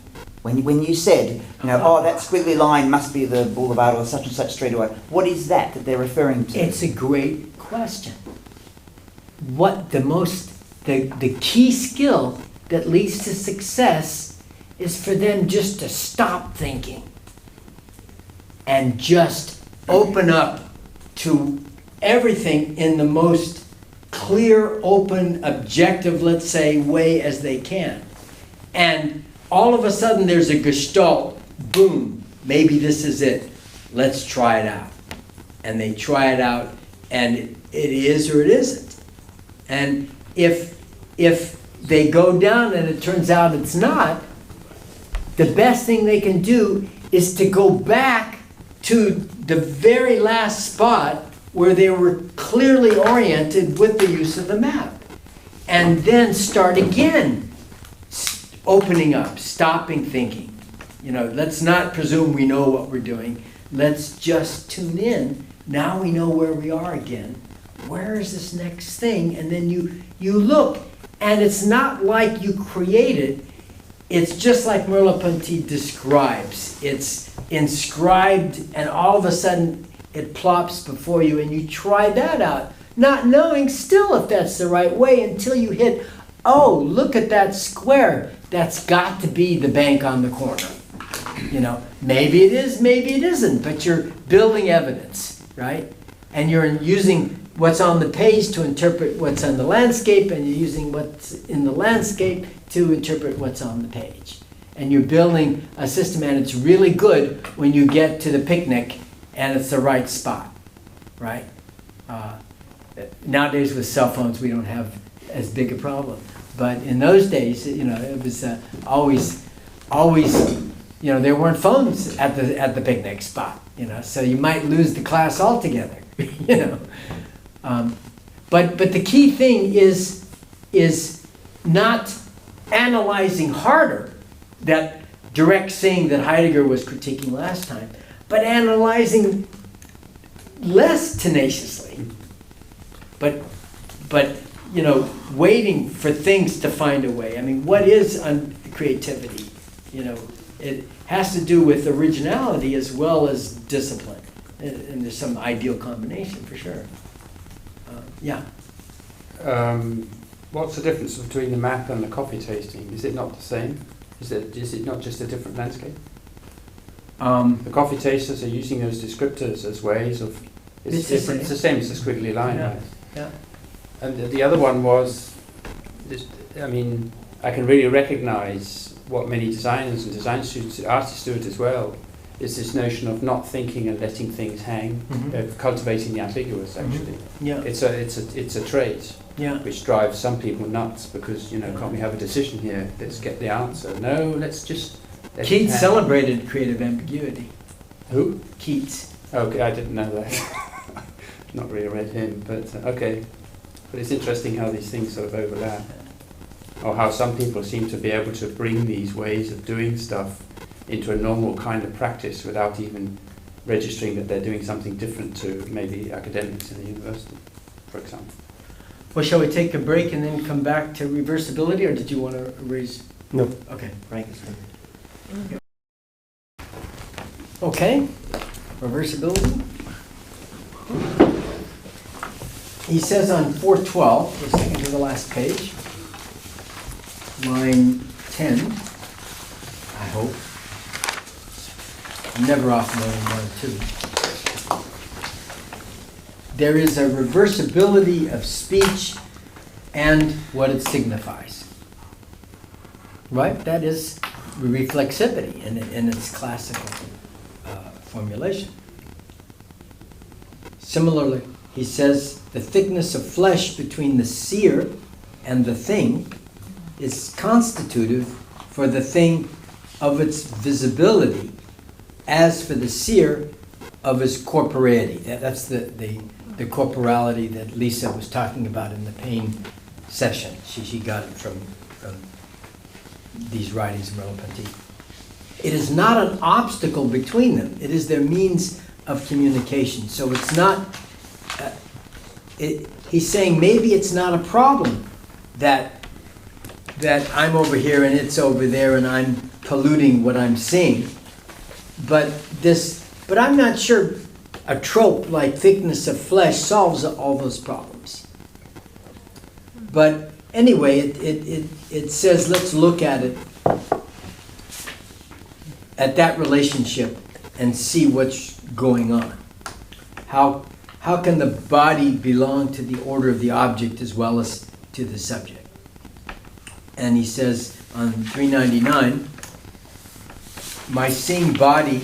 C: When you said, oh, that squiggly line must be the boulevard or such and such street away, what is that they're referring to?
A: It's a great question. What the key skill that leads to success is for them just to stop thinking and just open up to everything in the most clear, open, objective, let's say, way as they can. And all of a sudden there's a gestalt, boom, maybe this is it. Let's try it out. And they try it out and it is or it isn't. And if they go down and it turns out it's not, the best thing they can do is to go back to the very last spot where they were clearly oriented with the use of the map. And then start again, opening up, stopping thinking. Let's not presume we know what we're doing. Let's just tune in. Now we know where we are again. Where is this next thing? And then you look, and it's not like you create it. It's just like Merleau Ponty describes. It's inscribed, and all of a sudden it plops before you, and you try that out, not knowing still if that's the right way until you hit, oh, look at that square. That's got to be the bank on the corner. Maybe it is, maybe it isn't, but you're building evidence, right? And you're using what's on the page to interpret what's on the landscape, and you're using what's in the landscape to interpret what's on the page. And you're building a system, and it's really good when you get to the picnic and it's the right spot, right? Nowadays with cell phones, we don't have as big a problem. But in those days, it was always, there weren't phones at the picnic spot, so you might lose the class altogether, But the key thing is not analyzing harder, that direct seeing that Heidegger was critiquing last time, but analyzing less tenaciously. But waiting for things to find a way. I mean, what is creativity? It has to do with originality as well as discipline. And there's some ideal combination for sure. Yeah.
B: What's the difference between the map and the coffee tasting? Is it not the same? Is it not just a different landscape? The coffee tasters are using those descriptors as ways of... It's different. It's the same as the squiggly line.
A: Yeah.
B: Right?
A: Yeah.
B: And the other one was, I can really recognize what many designers and design students, artists do it as well, is this notion of not thinking and letting things hang,
A: Mm-hmm.
B: cultivating the ambiguous, actually.
A: Yeah.
B: It's a trait.
A: Yeah.
B: which drives some people nuts because, can't we have a decision here? Let's get the answer. No, let's just... let it
A: Keats
B: happen.
A: celebrated creative ambiguity.
B: Who?
A: Keats.
B: Okay, I didn't know that. Not really read him, but okay. But it's interesting how these things sort of overlap. Or how some people seem to be able to bring these ways of doing stuff into a normal kind of practice without even registering that they're doing something different to maybe academics in the university, for example.
A: Well, shall we take a break and then come back to reversibility, or did you want to raise?
H: No.
A: Okay, Frank is good. Okay, reversibility. He says on 412, the second to the last page, line 10, I hope. I'm never off more than 1 or 2. There is a reversibility of speech and what it signifies. Right? That is reflexivity in its classical formulation. Similarly, he says the thickness of flesh between the seer and the thing is constitutive for the thing of its visibility, as for the seer of his corporeity. That's the corporality that Lisa was talking about in the pain session. She got it from these writings of Merleau Ponty. It is not an obstacle between them. It is their means of communication. So it's not, he's saying maybe it's not a problem that I'm over here and it's over there and I'm polluting what I'm seeing. But I'm not sure a trope like thickness of flesh solves all those problems. But anyway, it says let's look at it, at that relationship, and see what's going on. How can the body belong to the order of the object as well as to the subject? And he says on 399, my seeing body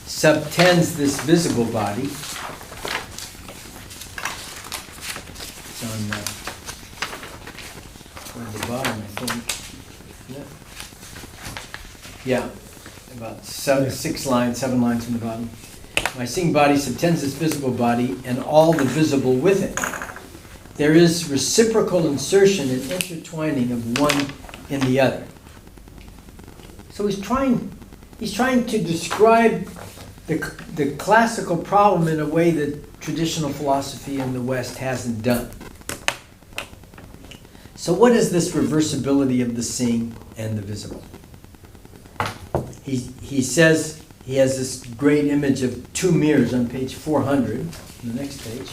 A: subtends this visible body. It's on toward the bottom, I think. Yeah, about 7 lines from the bottom. My seeing body subtends this visible body and all the visible with it. There is reciprocal insertion and intertwining of one in the other. So he's trying to describe the classical problem in a way that traditional philosophy in the West hasn't done. So what is this reversibility of the seeing and the visible? He says he has this great image of 2 mirrors on page 400, the next page,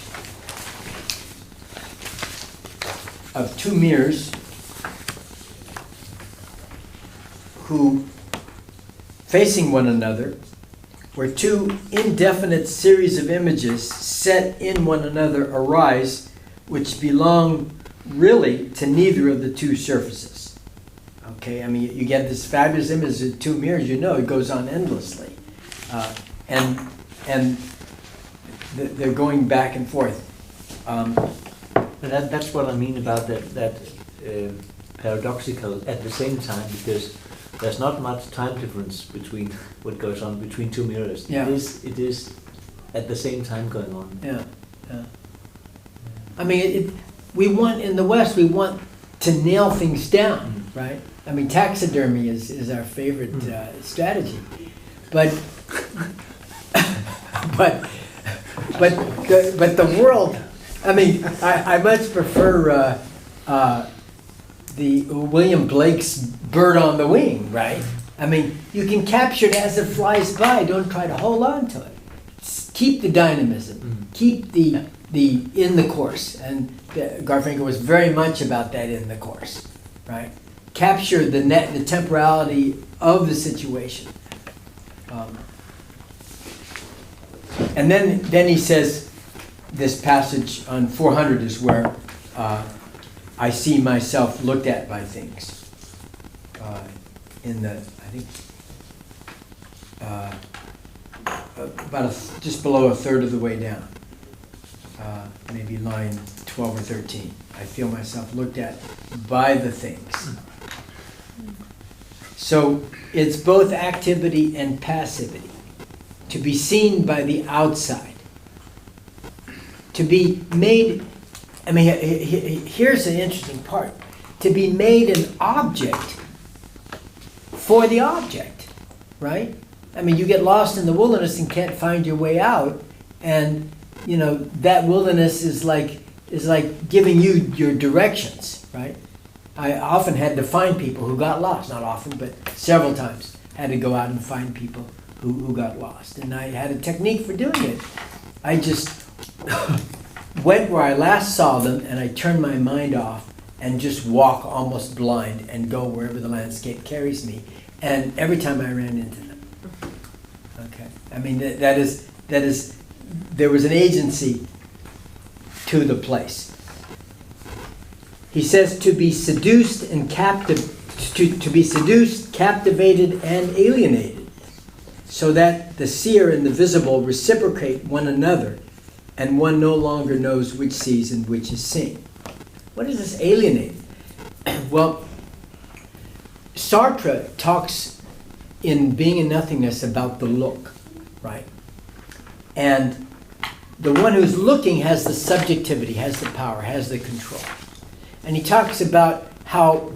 A: of 2 mirrors who, facing one another, where 2 indefinite series of images set in one another arise, which belong really to neither of the 2 surfaces. Okay, I mean, you get this fabulous image of 2 mirrors, it goes on endlessly. And they're going back and forth.
D: That's what I mean about that paradoxical at the same time, because there's not much time difference between what goes on between 2 mirrors.
A: Yeah.
D: It is at the same time going on.
A: Yeah. I mean, we want, in the West, we want to nail things down, right? I mean, taxidermy is our favorite strategy, but the world. I mean, I much prefer the William Blake's Bird on the Wing, right? I mean, you can capture it as it flies by. Don't try to hold on to it. Keep the dynamism. Keep the in the course. And Garfinkel was very much about that in the course, right? Capture the temporality of the situation. And then he says, this passage on 400 is where I see myself looked at by things. In the, I think, about just below a third of the way down. maybe line 12 or 13. I feel myself looked at by the things. So it's both activity and passivity. To be seen by the outside. To be made, I mean, here's the interesting part. To be made an object for the object, right? I mean, you get lost in the wilderness and can't find your way out, and you know that wilderness is like giving you your directions, right? I often had to find people who got lost. Not often, but several times had to go out and find people who got lost, and I had a technique for doing it. I just went where I last saw them, and I turned my mind off and just walk almost blind and go wherever the landscape carries me. And every time I ran into them. Okay, I mean that is there was an agency to the place. He says to be seduced and to be seduced, captivated, and alienated, so that the seer and the visible reciprocate one another, and one no longer knows which sees and which is seen. What is this alienated? Well, Sartre talks in Being and Nothingness about the look, right? And the one who's looking has the subjectivity, has the power, has the control. And he talks about how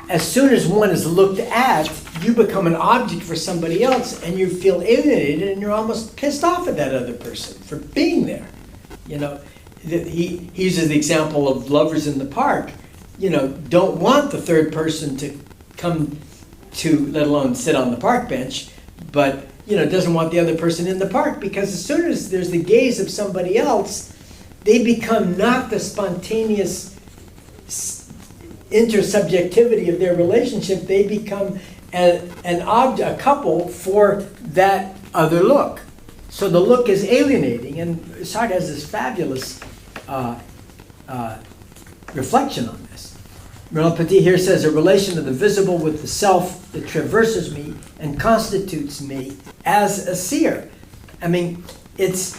A: as soon as one is looked at, you become an object for somebody else, and you feel alienated, and you're almost pissed off at that other person for being there. You know, he uses the example of lovers in the park. You know, don't want the third person to come to, let alone sit on the park bench, but you know, doesn't want the other person in the park, because as soon as there's the gaze of somebody else, they become not the spontaneous intersubjectivity of their relationship. They become an object, a couple for that other look. So the look is alienating, and Sartre has this fabulous reflection on this. Merleau Ponty here says, a relation of the visible with the self that traverses me and constitutes me as a seer. I mean, it's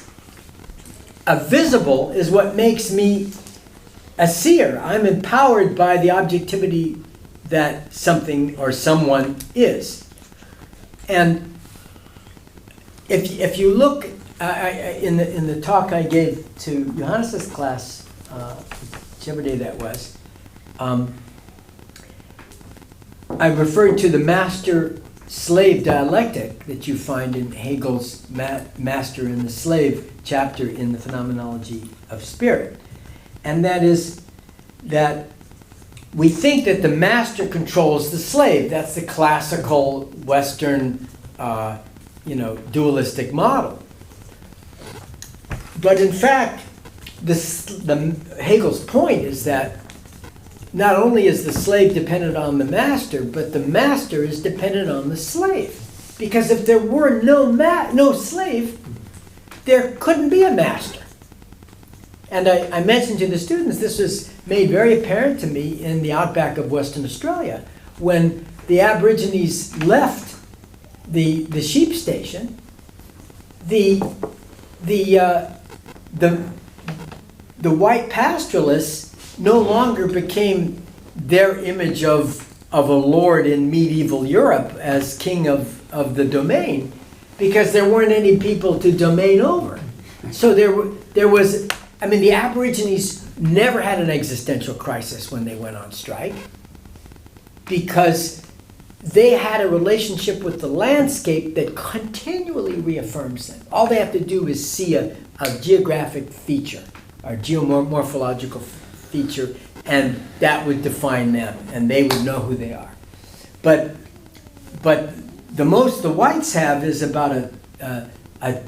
A: a visible is what makes me a seer. I'm empowered by the objectivity that something or someone is. And if you look in the talk I gave to Johannes' class, whichever day that was, I referred to the master-slave dialectic that you find in Hegel's Master and the Slave chapter in the Phenomenology of Spirit. And that is that we think that the master controls the slave. That's the classical Western, dualistic model. But in fact, Hegel's point is that not only is the slave dependent on the master, but the master is dependent on the slave. Because if there were no slave, there couldn't be a master. And I mentioned to the students, this was made very apparent to me in the outback of Western Australia, when the Aborigines left the sheep station. The white pastoralists no longer became their image of a lord in medieval Europe as king of the domain, because there weren't any people to domain over. So there was, I mean, the Aborigines never had an existential crisis when they went on strike, because they had a relationship with the landscape that continually reaffirms them. All they have to do is see a geographic feature, or geomorphological feature, and that would define them, and they would know who they are. But the most the whites have is about a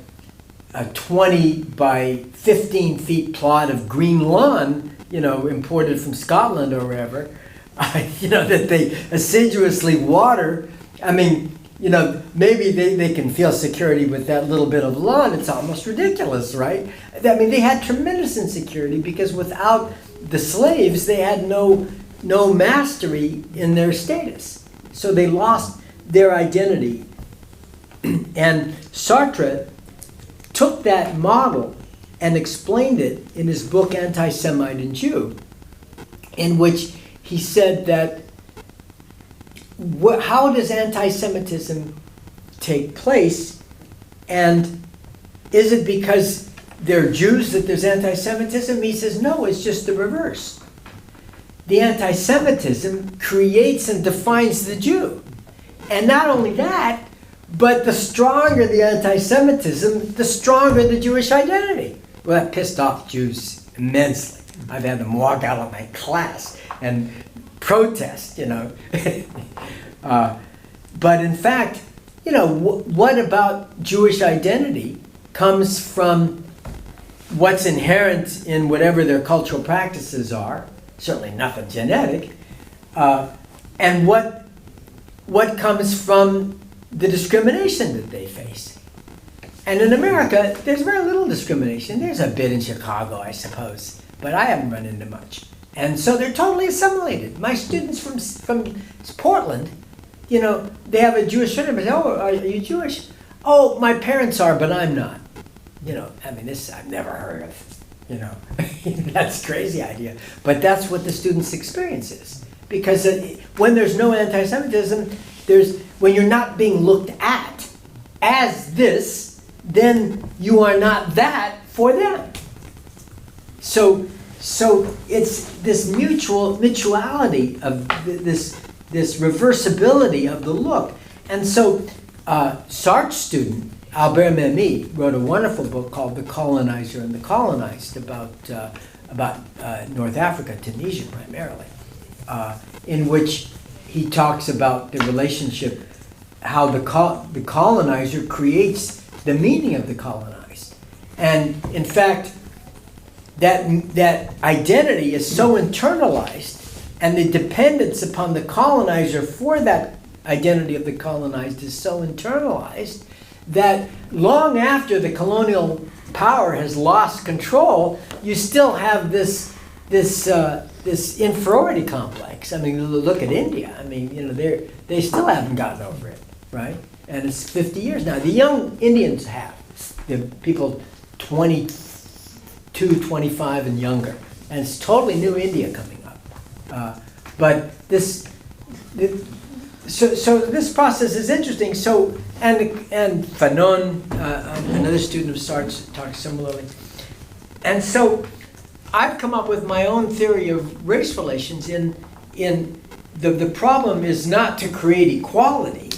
A: 20 by 15 feet plot of green lawn, imported from Scotland or wherever, that they assiduously water. I mean, maybe they can feel security with that little bit of lawn. It's almost ridiculous, right? I mean, they had tremendous insecurity, because without the slaves, they had no mastery in their status. So they lost their identity. And Sartre took that model and explained it in his book Anti-Semite and Jew, in which he said that how does anti-Semitism take place, and is it because they're Jews that there's anti-Semitism? He says, no, it's just the reverse. The anti-Semitism creates and defines the Jew. And not only that, but the stronger the anti-Semitism, the stronger the Jewish identity. Well, that pissed off Jews immensely. I've had them walk out of my class and protest, you know. But in fact, you know, what about Jewish identity comes from what's inherent in whatever their cultural practices are, certainly nothing genetic, and what comes from the discrimination that they face. And in America, there's very little discrimination. There's a bit in Chicago, I suppose, but I haven't run into much. And so they're totally assimilated. My students from Portland, you know, they have a Jewish friend. Say, oh, are you Jewish? Oh, my parents are, but I'm not. You know, I mean, this I've never heard of. You know, that's a crazy idea. But that's what the student's experience is. Because when there's no anti-Semitism, when you're not being looked at as this, then you are not that for them. So it's this mutuality of this reversibility of the look. And so Sartre's student, Albert Memmi, wrote a wonderful book called The Colonizer and the Colonized about North Africa, Tunisia primarily, in which he talks about the relationship, how the colonizer creates the meaning of the colonized. And in fact, that identity is so internalized, and the dependence upon the colonizer for that identity of the colonized is so internalized that long after the colonial power has lost control, you still have this inferiority complex. I mean, look at India. I mean, you know, they still haven't gotten over it, right? And it's 50 years now. The young Indians have. The people 22, 25 and younger. And it's totally new India coming up. But this process is interesting. So, and Fanon, another student of Sartre's, talks similarly. And so I've come up with my own theory of race relations in the problem is not to create equality.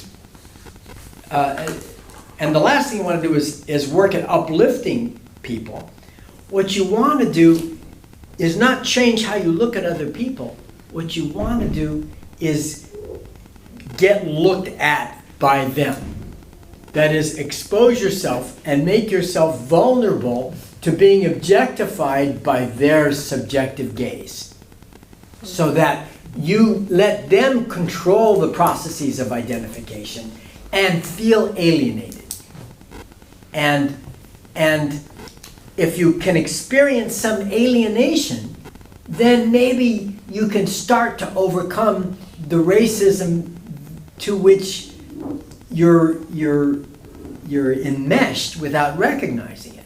A: And the last thing you want to do is work at uplifting people. What you want to do is not change how you look at other people. What you want to do is get looked at by them. That is, expose yourself and make yourself vulnerable to being objectified by their subjective gaze. So that you let them control the processes of identification and feel alienated. And if you can experience some alienation, then maybe you can start to overcome the racism to which you're enmeshed without recognizing it.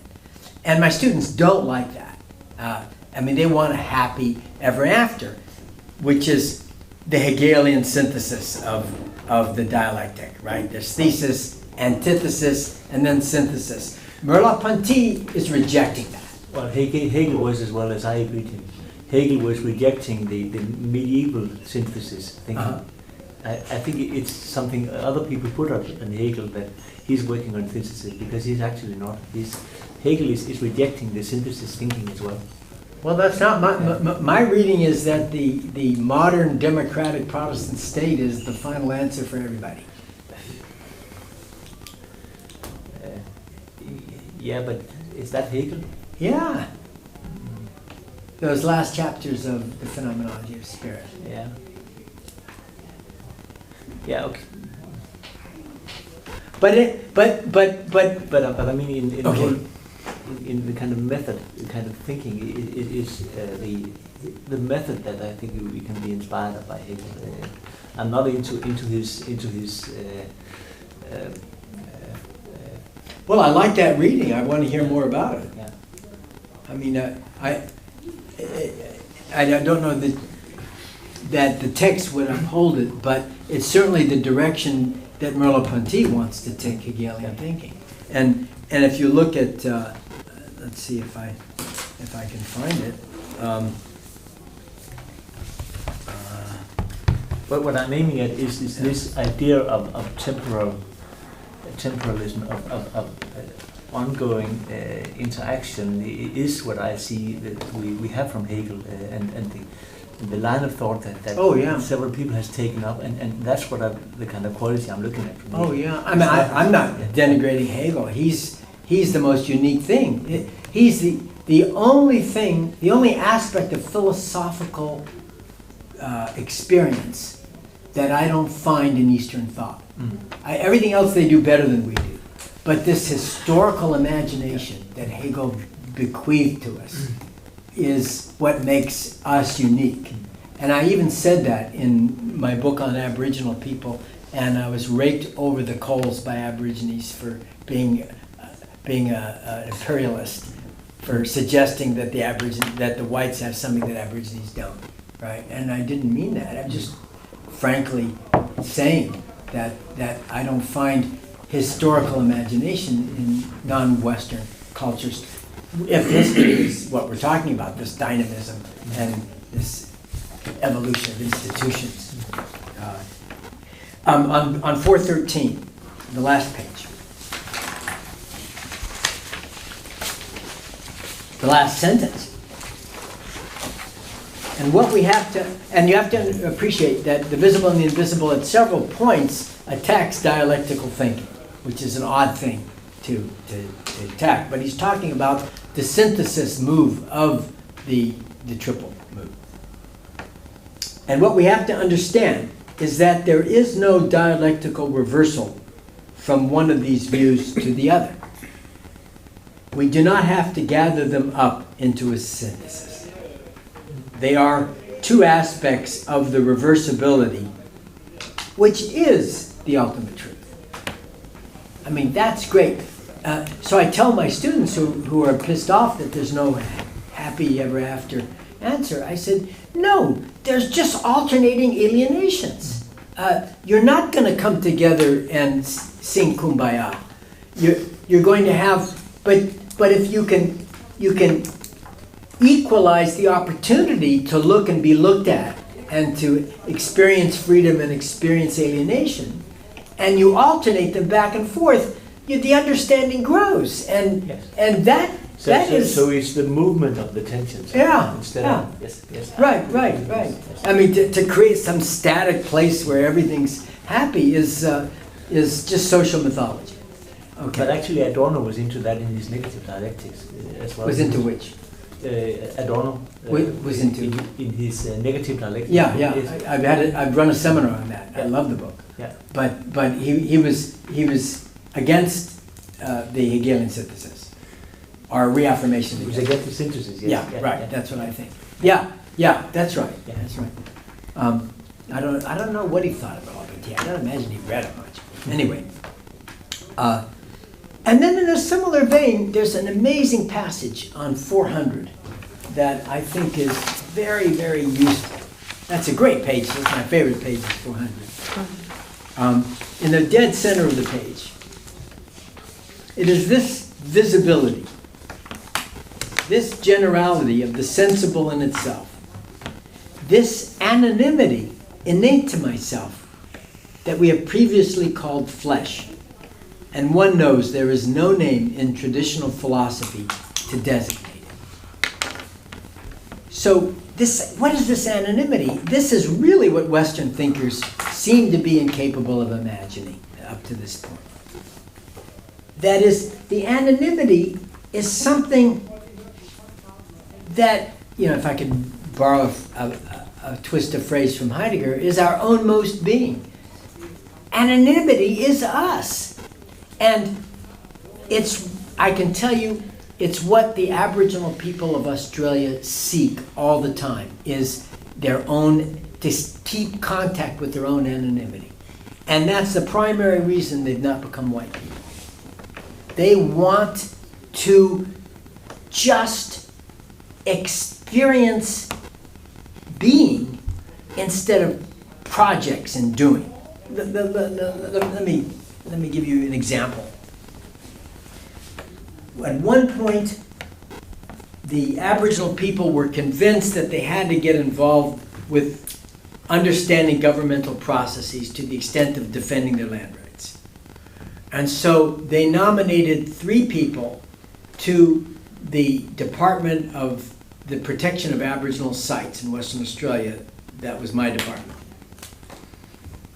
A: And my students don't like that. I mean, they want a happy ever after, which is the Hegelian synthesis of the dialectic, right? There's thesis, antithesis, and then synthesis. Merleau Ponty is rejecting that.
D: Well, Hegel was, as well as I agree to him, Hegel was rejecting the medieval synthesis thinking. I think it's something other people put on Hegel, that he's working on synthesis, because he's actually not. Hegel is rejecting the synthesis thinking as well.
A: Well, that's not my reading is that the modern democratic Protestant state is the final answer for everybody.
D: Yeah, but is that Hegel?
A: Yeah. Those last chapters of the Phenomenology of Spirit.
D: Yeah. Yeah. Okay. But I mean, in
A: okay.
D: in the kind of method, the kind of thinking, it is the method that I think we can be inspired by Hegel. I'm not into his.
A: Well, I like that reading. I want to hear more about it.
D: Yeah.
A: I mean, I don't know that the text would uphold it, but it's certainly the direction that Merleau Ponty wants to take Hegelian thinking. And if you look at, let's see if I can find it.
D: But what I'm aiming at is this idea of temporalism, of ongoing interaction is what I see that we have from Hegel and the line of thought that several people has taken up, and that's what the kind of quality I'm looking at. From Hegel.
A: Yeah, I mean, I'm not denigrating Hegel. He's the most unique thing. He's the only aspect of philosophical experience that I don't find in Eastern thought. Everything else they do better than we do. But this historical imagination that Hegel bequeathed to us is what makes us unique. And I even said that in my book on Aboriginal people, and I was raked over the coals by Aborigines for being an imperialist, for suggesting that the whites have something that Aborigines don't, right? And I didn't mean that. I'm just frankly saying that I don't find historical imagination in non-Western cultures. If history is what we're talking about, this dynamism and this evolution of institutions. On 413, the last page, the last sentence. And what we have to, and you have to appreciate that the visible and the invisible at several points attacks dialectical thinking, which is an odd thing to attack. But he's talking about the synthesis move of the triple move. And what we have to understand is that there is no dialectical reversal from one of these views to the other. We do not have to gather them up into a synthesis. They are two aspects of the reversibility, which is the ultimate truth. I mean, that's great. So I tell my students who are pissed off that there's no happy ever after answer, I said, no, there's just alternating alienations. You're not going to come together and sing Kumbaya. You're going to have, but if you can equalize the opportunity to look and be looked at and to experience freedom and experience alienation, and you alternate them back and forth, the understanding grows, and that is
D: so it's the movement of the tensions.
A: Yeah.
D: Instead
A: yeah.
D: of yes.
A: Right.
D: Yes.
A: I mean, to create some static place where everything's happy is just social mythology. Okay.
D: But actually, Adorno was into that in his negative dialectics as well.
A: Was into which?
D: Adorno
A: was into
D: in his negative dialectics.
A: Yeah. I've run a seminar on that.
D: Yeah.
A: I love the book.
D: Yeah.
A: But he was against the Hegelian synthesis or reaffirmation.
D: He was against the synthesis. Yes.
A: Yeah. Right. That's what I think. Yeah. That's right.
D: Yeah.
A: That's right. I don't know what he thought about it. I don't imagine he read it much. Anyway. And then in a similar vein, there's an amazing passage on 400 that I think is very, very useful. That's a great page. That's my favorite page is 400. In the dead center of the page, it is this visibility, this generality of the sensible in itself, this anonymity innate to myself that we have previously called flesh. And one knows there is no name in traditional philosophy to designate it. So what is this anonymity? This is really what Western thinkers seem to be incapable of imagining up to this point. That is, the anonymity is something that, if I could borrow a twist of phrase from Heidegger, is our own most being. Anonymity is us. And I can tell you, it's what the Aboriginal people of Australia seek all the time, is to keep contact with their own anonymity. And that's the primary reason they've not become white people. They want to just experience being instead of projects and doing. Let me give you an example. At one point, the Aboriginal people were convinced that they had to get involved with understanding governmental processes to the extent of defending their land rights. And so they nominated 3 people to the Department of the Protection of Aboriginal Sites in Western Australia. That was my department.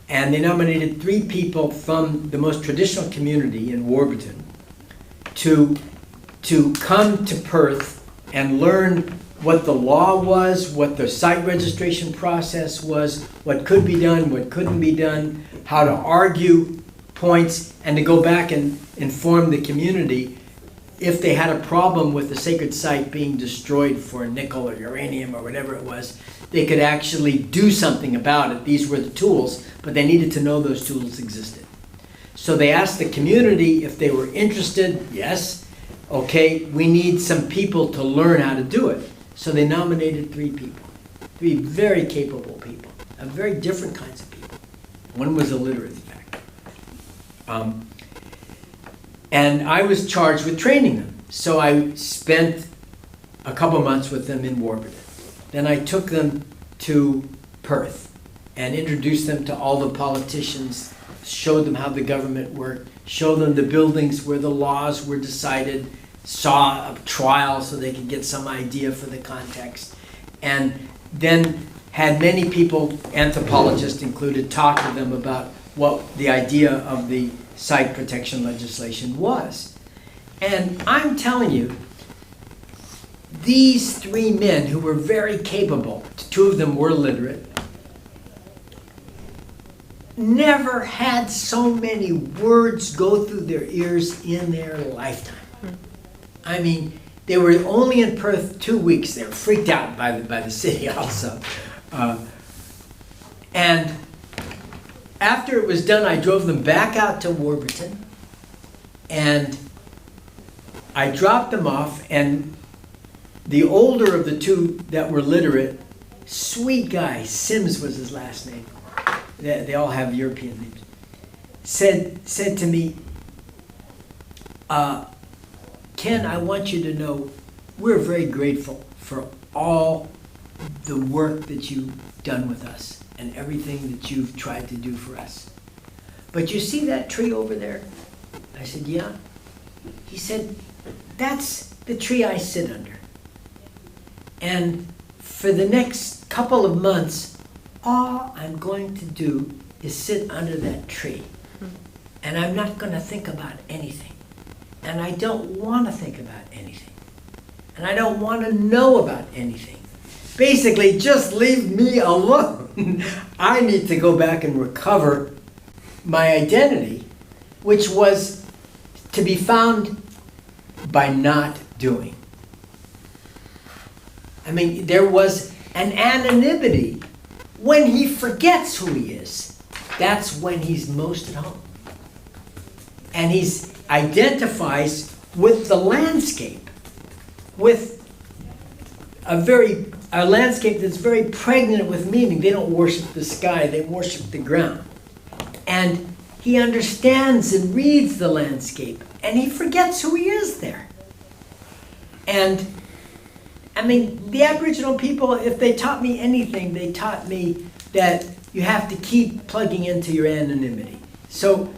A: And they nominated 3 people from the most traditional community in Warburton to come to Perth and learn what the law was, what the site registration process was, what could be done, what couldn't be done, how to argue points, and to go back and inform the community if they had a problem with the sacred site being destroyed for nickel or uranium or whatever it was, they could actually do something about it. These were the tools, but they needed to know those tools existed. So they asked the community if they were interested. Yes. Okay, we need some people to learn how to do it. So they nominated 3 people, 3 very capable people, very different kinds of people. One was illiterate, in fact. And I was charged with training them. So I spent a couple months with them in Warburton. Then I took them to Perth and introduced them to all the politicians, showed them how the government worked, showed them the buildings where the laws were decided, saw a trial so they could get some idea for the context, and then had many people, anthropologists included, talk to them about what the idea of the site protection legislation was. And I'm telling you, these 3 men who were very capable, 2 of them were literate, never had so many words go through their ears in their lifetime. I mean, they were only in Perth 2 weeks. They were freaked out by the city also. And after it was done, I drove them back out to Warburton, and I dropped them off, and the older of the 2 that were literate, sweet guy, Sims was his last name. They all have European names. Said to me, Ken, I want you to know we're very grateful for all the work that you've done with us and everything that you've tried to do for us. But you see that tree over there? I said, yeah. He said, that's the tree I sit under. And for the next couple of months, all I'm going to do is sit under that tree. And I'm not going to think about anything. And I don't want to think about anything. And I don't want to know about anything. Basically, just leave me alone. I need to go back and recover my identity, which was to be found by not doing. I mean, there was an anonymity. When he forgets who he is, that's when he's most at home. And he identifies with the landscape, with a landscape that's very pregnant with meaning. They don't worship the sky, they worship the ground. And he understands and reads the landscape, and he forgets who he is there. And I mean, the Aboriginal people, if they taught me anything, they taught me that you have to keep plugging into your anonymity. So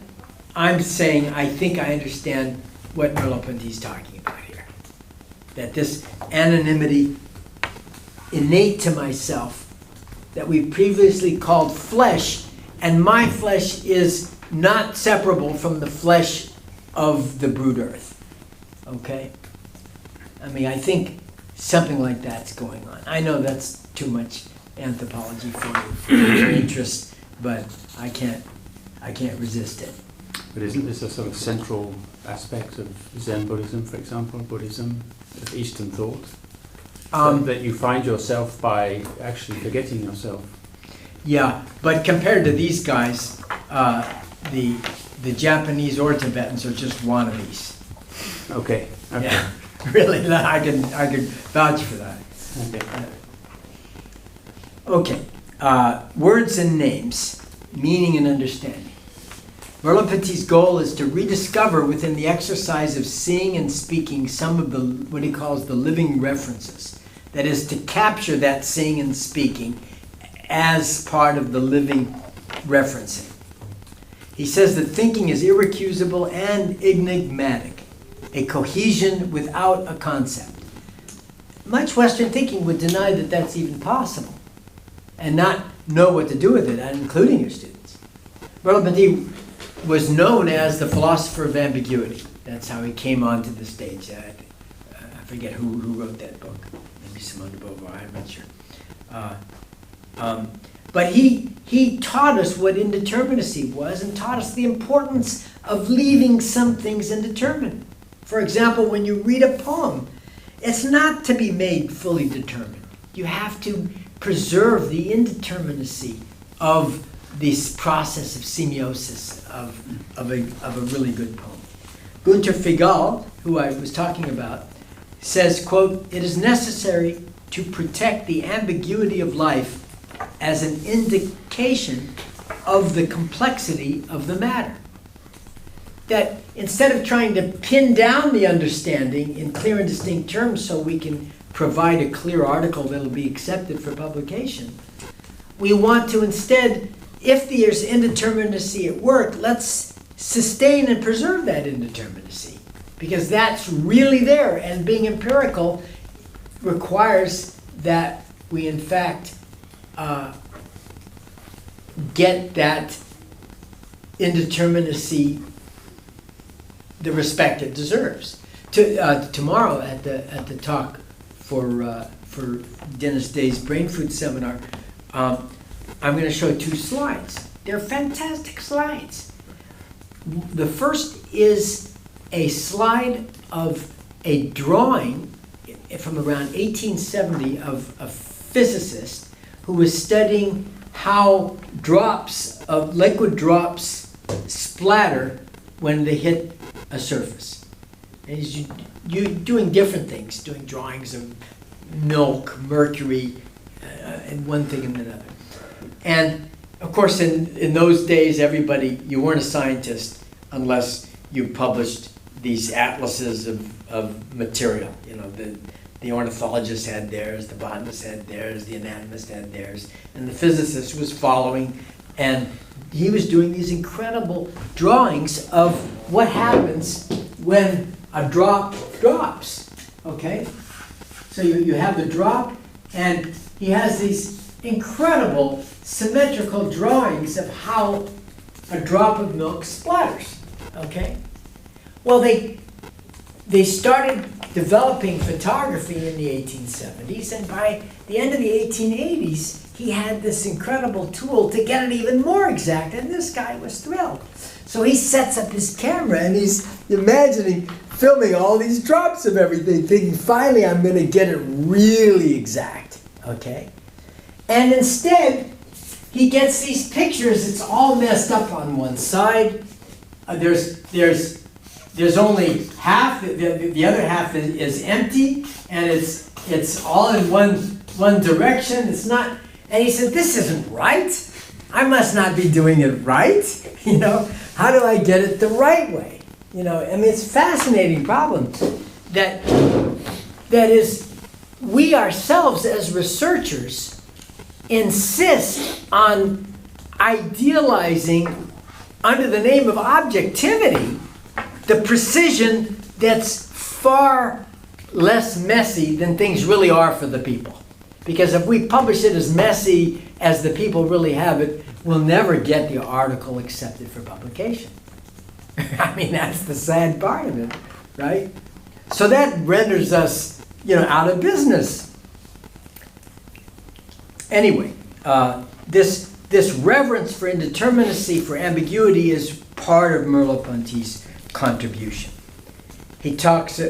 A: I'm saying I think I understand what Merleau Ponty is talking about here. That this anonymity innate to myself that we previously called flesh, and my flesh is not separable from the flesh of the brood earth. Okay? I mean, I think something like that's going on. I know that's too much anthropology for your interest, but I can't resist it.
B: But isn't this a sort of central aspect of Zen Buddhism, for example, Buddhism, of Eastern thought? That you find yourself by actually forgetting yourself.
A: Yeah, but compared to these guys, the Japanese or Tibetans are just wannabes.
B: Okay.
A: Yeah. Really, I can vouch for that. Okay, words and names, meaning and understanding. Merleau Ponty's goal is to rediscover within the exercise of seeing and speaking some of the, what he calls the living references. That is, to capture that seeing and speaking as part of the living referencing. He says that thinking is irrecusable and enigmatic, a cohesion without a concept. Much Western thinking would deny that that's even possible and not know what to do with it, including your students. Merleau Ponty was known as the Philosopher of Ambiguity. That's how he came onto the stage. I forget who wrote that book. Maybe Simone de Beauvoir, I'm not sure. But he taught us what indeterminacy was and taught us the importance of leaving some things indeterminate. For example, when you read a poem, it's not to be made fully determined. You have to preserve the indeterminacy of this process of semiosis of a really good poem. Günter Figal, who I was talking about, says, quote, "It is necessary to protect the ambiguity of life as an indication of the complexity of the matter." That instead of trying to pin down the understanding in clear and distinct terms so we can provide a clear article that will be accepted for publication, we want to instead, if there's indeterminacy at work, let's sustain and preserve that indeterminacy, because that's really there, and being empirical requires that we in fact get that indeterminacy the respect it deserves. Tomorrow at the talk for Dennis Day's Brain Food Seminar, I'm going to show 2 slides. They're fantastic slides. The first is a slide of a drawing from around 1870 of a physicist who was studying how liquid drops splatter when they hit a surface. And he's doing different things, doing drawings of milk, mercury, and one thing and another. And of course, in those days, you weren't a scientist unless you published these atlases of material. You know, the ornithologist had theirs, the botanist had theirs, the anatomist had theirs, and the physicist was following, and he was doing these incredible drawings of what happens when a drop drops, okay? So you have the drop, and he has these incredible symmetrical drawings of how a drop of milk splatters, okay? Well, they started developing photography in the 1870s, and by the end of the 1880s, he had this incredible tool to get it even more exact, and this guy was thrilled. So he sets up his camera, and he's imagining filming all these drops of everything, thinking, finally, I'm going to get it really exact, okay? And instead, he gets these pictures. It's all messed up on one side. There's only half. The other half is empty, and it's all in one direction. It's not. And he said, "This isn't right. I must not be doing it right. You know, how do I get it the right way? You know, I mean, it's a fascinating problem. That is, we ourselves as researchers insist on idealizing, under the name of objectivity, the precision that's far less messy than things really are for the people. Because if we publish it as messy as the people really have it, we'll never get the article accepted for publication. I mean, that's the sad part of it, right? So that renders us, out of business. Anyway, this reverence for indeterminacy, for ambiguity, is part of Merleau Ponty's contribution. He talks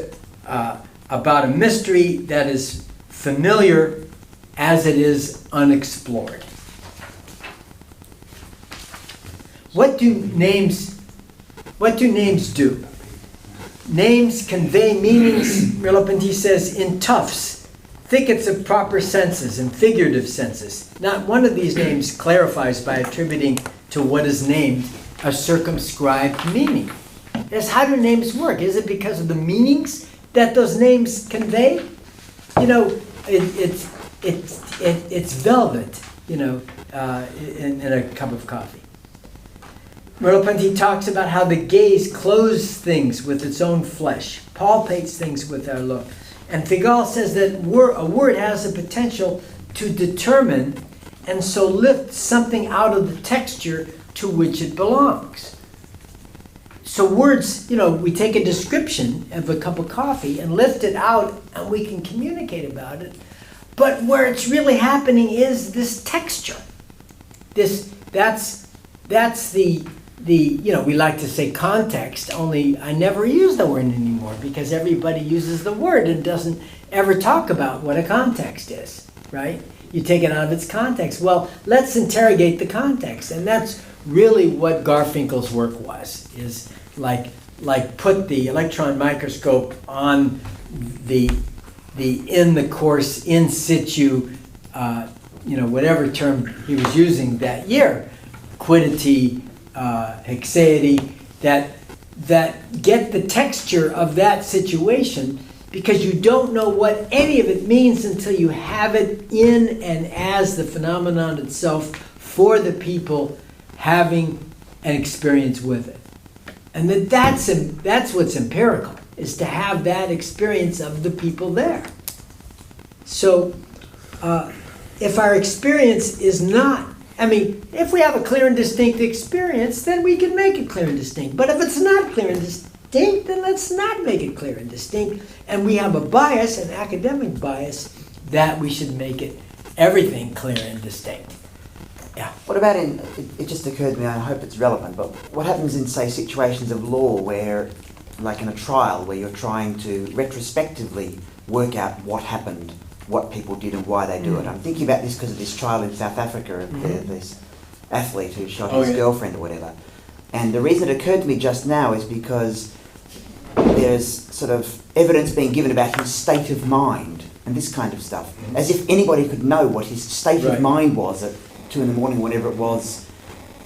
A: about a mystery that is familiar as it is unexplored. What do names do? names convey meanings, Merleau Ponty says, in tufts, thickets of proper senses and figurative senses. Not one of these names clarifies by attributing to what is named a circumscribed meaning. That's how do names work? Is it because of the meanings that those names convey? You know, it's velvet, you know, in a cup of coffee. Merleau Ponty talks about how the gaze clothes things with its own flesh, palpates things with our look. And Figal says that a word has the potential to determine and so lift something out of the texture to which it belongs. So words, you know, we take a description of a cup of coffee and lift it out and we can communicate about it. But where it's really happening is this texture. That's the you know, we like to say context, only I never use the word anymore because everybody uses the word and doesn't ever talk about what a context is, right? You take it out of its context. Well, let's interrogate the context, and that's really what Garfinkel's work was, is like put the electron microscope on the in the course, in situ, you know, whatever term he was using that year, quiddity, hexaity, that get the texture of that situation, because you don't know what any of it means until you have it in and as the phenomenon itself for the people having an experience with it. And that's what's empirical, is to have that experience of the people there. So if our experience is not, I mean, if we have a clear and distinct experience, then we can make it clear and distinct. But if it's not clear and distinct, then let's not make it clear and distinct. And we have a bias, an academic bias, that we should make it everything clear and distinct. Yeah.
C: What about it just occurred to me, I hope it's relevant, but what happens in, say, situations of law where, like in a trial, where you're trying to retrospectively work out what happened, what people did and why they do it? I'm thinking about this because of this trial in South Africa of this athlete who shot his girlfriend or whatever. And the reason it occurred to me just now is because there's sort of evidence being given about his state of mind and this kind of stuff, as if anybody could know what his state of mind was at 2 a.m, whatever it was.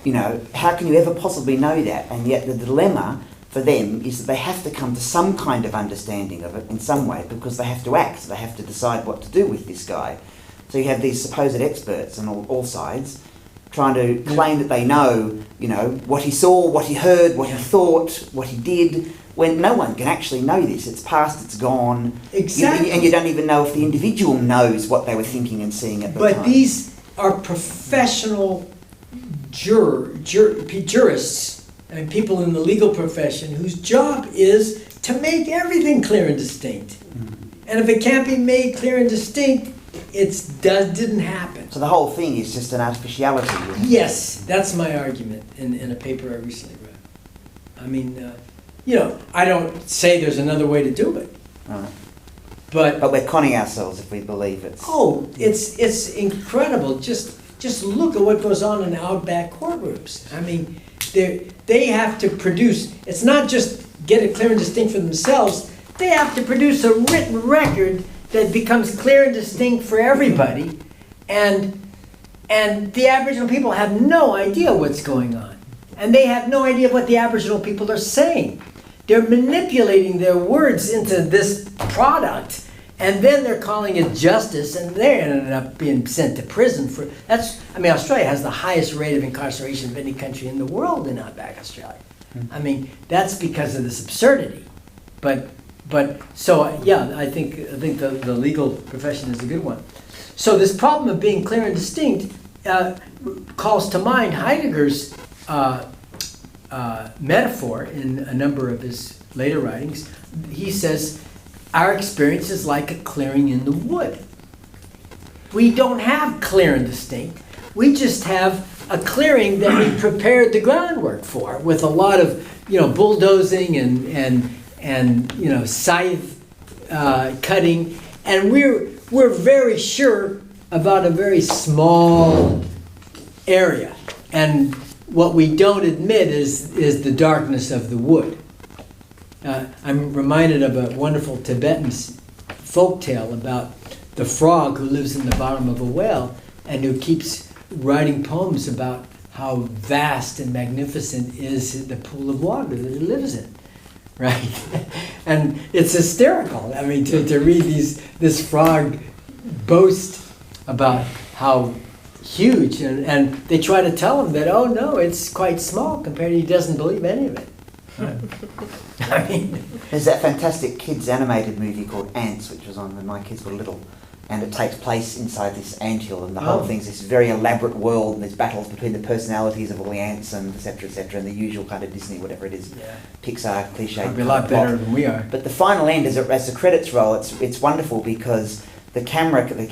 C: You know, how can you ever possibly know that? And yet the dilemma for them is that they have to come to some kind of understanding of it in some way, because they have to act, so they have to decide what to do with this guy. So you have these supposed experts on all sides trying to claim that they know, you know, what he saw, what he heard, what he thought, what he did, when no one can actually know this. It's past, it's gone.
A: Exactly.
C: And you don't even know if the individual knows what they were thinking and seeing at the time.
A: But these are professional jurists, I mean, people in the legal profession whose job is to make everything clear and distinct. And if it can't be made clear and distinct, it didn't happen.
C: So the whole thing is just an artificiality.
A: Yes, that's my argument in a paper I recently read. I mean, you know, I don't say there's another way to do it. But
C: we're conning ourselves if we believe it's...
A: Oh, it's incredible. Just look at what goes on in outback courtrooms. I mean, they have to produce, it's not just get it clear and distinct for themselves, they have to produce a written record that becomes clear and distinct for everybody, and the Aboriginal people have no idea what's going on. And they have no idea what the Aboriginal people are saying. They're manipulating their words into this product, and then they're calling it justice, and they ended up being sent to prison for, I mean, Australia has the highest rate of incarceration of any country in the world in outback Australia. I mean, that's because of this absurdity. But so yeah, I think the legal profession is a good one. So this problem of being clear and distinct calls to mind Heidegger's metaphor in a number of his later writings. He says, our experience is like a clearing in the wood. We don't have clear and distinct. We just have a clearing that we prepared the groundwork for, with a lot of, you know, bulldozing and you know, scythe cutting, and we're very sure about a very small area, and what we don't admit is the darkness of the wood. I'm reminded of a wonderful Tibetan folk tale about the frog who lives in the bottom of a well and who keeps writing poems about how vast and magnificent is the pool of water that he lives in, right? And it's hysterical. I mean, to read this frog boast about how huge, and they try to tell him that, oh no, it's quite small compared to, he doesn't believe any of it. I mean,
C: there's that fantastic kids animated movie called Ants, which was on when my kids were little, and it takes place inside this anthill, and the whole thing's this very elaborate world, and there's battles between the personalities of all the ants, and etc., and the usual kind of Disney, whatever it is, Pixar cliche.
A: Probably a lot better than we are.
C: But the final end, as the credits roll, it's wonderful because the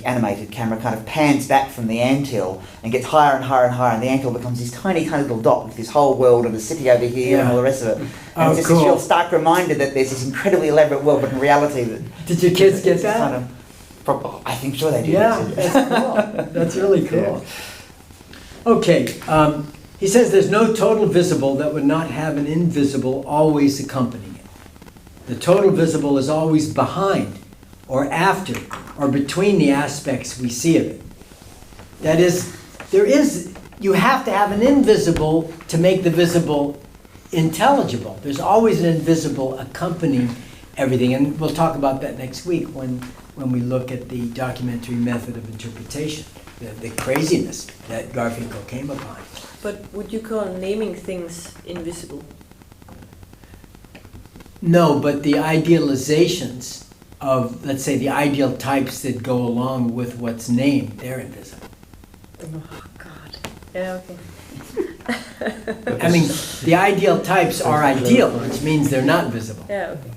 C: animated camera, kind of pans back from the anthill and gets higher and higher and higher, and the anthill becomes this tiny, tiny little dot with this whole world and the city over here and all the rest of it. And it's just this real stark reminder that there's this incredibly elaborate world, but in reality...
A: Did your kids get that?
C: Kind of, I think sure they did.
A: Yeah, that's cool. That's really cool. Yeah. Okay, he says there's no total visible that would not have an invisible always accompanying it. The total visible is always behind or after or between the aspects we see of it. That is, you have to have an invisible to make the visible intelligible. There's always an invisible accompanying everything, and we'll talk about that next week when we look at the documentary method of interpretation, the craziness that Garfinkel came upon.
E: But would you call naming things invisible?
A: No, but the idealizations of, let's say, the ideal types that go along with what's named, they're invisible.
E: Oh, God. Yeah, okay.
A: I mean, the ideal types are ideal, which means they're not visible.
E: Yeah, okay.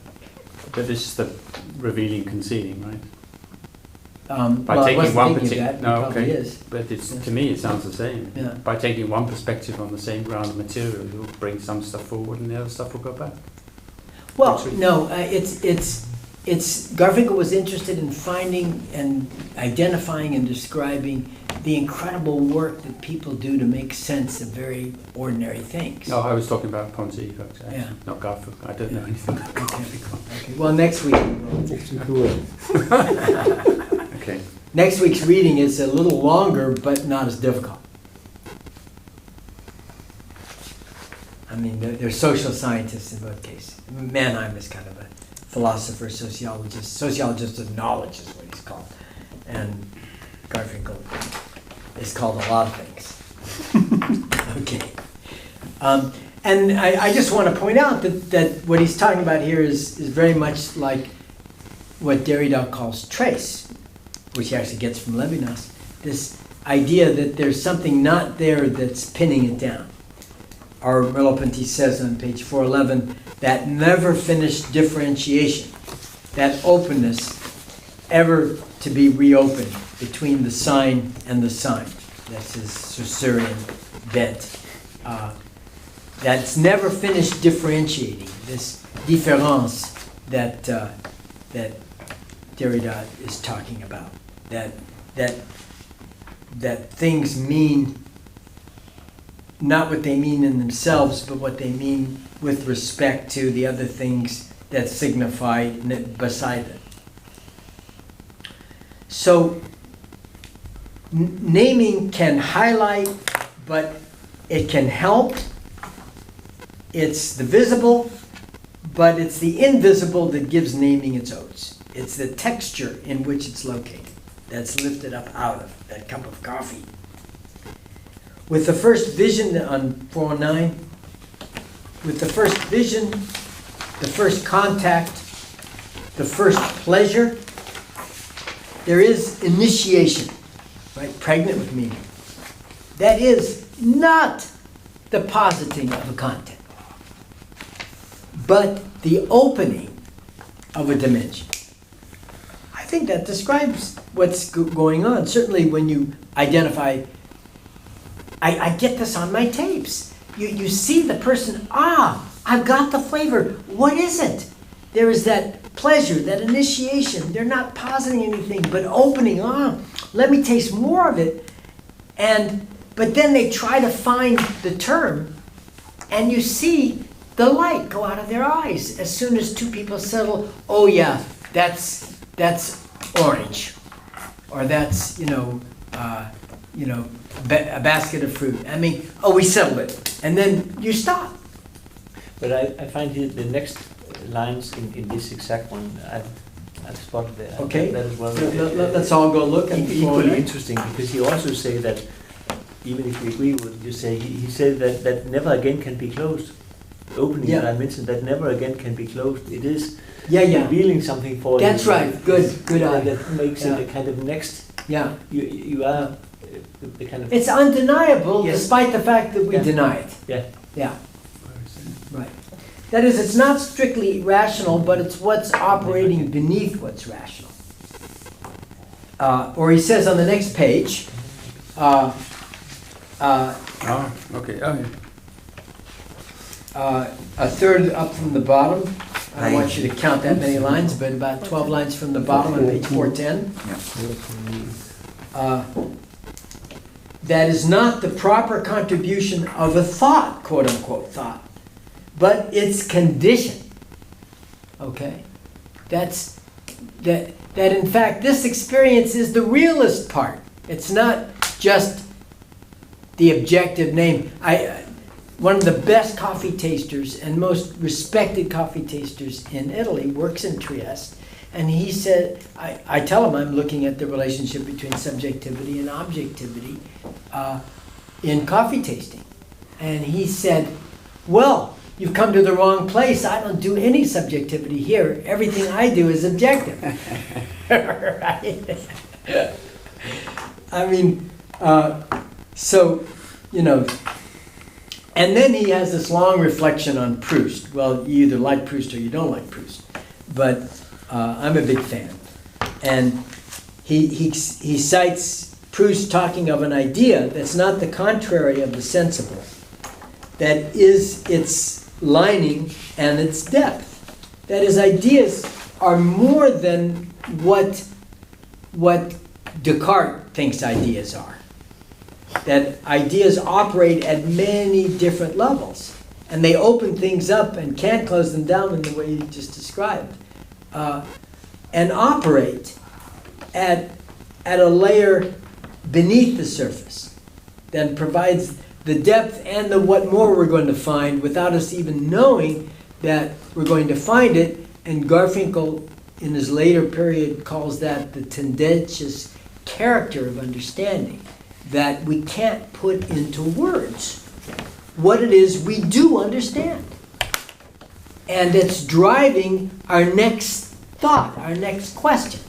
B: But this is the revealing concealing, right?
A: By taking one particular, is.
B: But to me it sounds the same.
A: Yeah.
B: By taking one perspective on the same ground of material, you'll bring some stuff forward and the other stuff will go back.
A: Well, no, it's Garfinkel was interested in finding and identifying and describing the incredible work that people do to make sense of very ordinary things.
B: Oh, I was talking about Ponty, folks.
A: Yeah.
B: Not Garfinkel. I don't know anything about Garfinkel.
A: Okay. Well, next week.
B: Okay.
A: Next week's reading is a little longer, but not as difficult. I mean, they're social scientists in both cases. Mannheim is kind of a philosopher, sociologist of knowledge is what he's called. And Garfinkel is called a lot of things. Okay. And I just want to point out that what he's talking about here is very much like what Derrida calls trace, which he actually gets from Levinas. This idea that there's something not there that's pinning it down. Our Merleau Ponty says on page 411, that never finished differentiation, that openness ever to be reopened between the sign and the sign. That's his Saussurean bent. That's never finished differentiating, this différence that Derrida is talking about. That things mean not what they mean in themselves, but what they mean with respect to the other things that signify beside it. So naming can highlight, but it can help. It's the visible, but it's the invisible that gives naming its oats. It's the texture in which it's located that's lifted up out of that cup of coffee. With the first vision on 409, with the first vision, the first contact, the first pleasure, there is initiation, right? Pregnant with meaning. That is not the positing of a content, but the opening of a dimension. I think that describes what's going on. Certainly when you identify, I get this on my tapes. You see the person, I've got the flavor. What is it? There is that pleasure, that initiation. They're not positing anything, but opening, let me taste more of it. But then they try to find the term, and you see the light go out of their eyes as soon as two people settle. Oh yeah, that's orange, or that's a basket of fruit. I mean, oh, we settled it, and then you stop.
D: But I find the next lines in this exact one, I've spotted there.
A: Okay.
D: That is one.
A: Let's all go look and
D: equally interesting, because he also say that, even if we agree with what you say, he said that never again can be closed. The opening that I mentioned, that never again can be closed. It is revealing something for you.
A: That's right. Good eye.
D: That makes it a kind of next.
A: Yeah.
D: You are the kind of.
A: It's undeniable, despite the fact that we deny it.
D: Yeah.
A: Yeah. Right. That is, it's not strictly rational, but it's what's operating beneath what's rational. Or he says on the next page.
B: Okay. Oh, yeah.
A: A third up from the bottom. I don't want you to count that many lines, but about 12 lines from the bottom on page 410. That is not the proper contribution of a thought, quote unquote thought, but its condition. Okay? That in fact this experience is the realist part. It's not just the objective name. One of the best coffee tasters and most respected coffee tasters in Italy works in Trieste, and he said, I tell him I'm looking at the relationship between subjectivity and objectivity in coffee tasting. And he said, well, you've come to the wrong place. I don't do any subjectivity here. Everything I do is objective. Right? I mean, and then he has this long reflection on Proust. Well, you either like Proust or you don't like Proust. But I'm a big fan. And he cites Proust talking of an idea that's not the contrary of the sensible, that is its lining and its depth. That is, ideas are more than what Descartes thinks ideas are. That ideas operate at many different levels, and they open things up and can't close them down in the way you just described, and operate at a layer beneath the surface that provides the depth and the what more we're going to find without us even knowing that we're going to find it. And Garfinkel, in his later period, calls that the tendentious character of understanding, that we can't put into words what it is we do understand. And it's driving our next thought, our next question.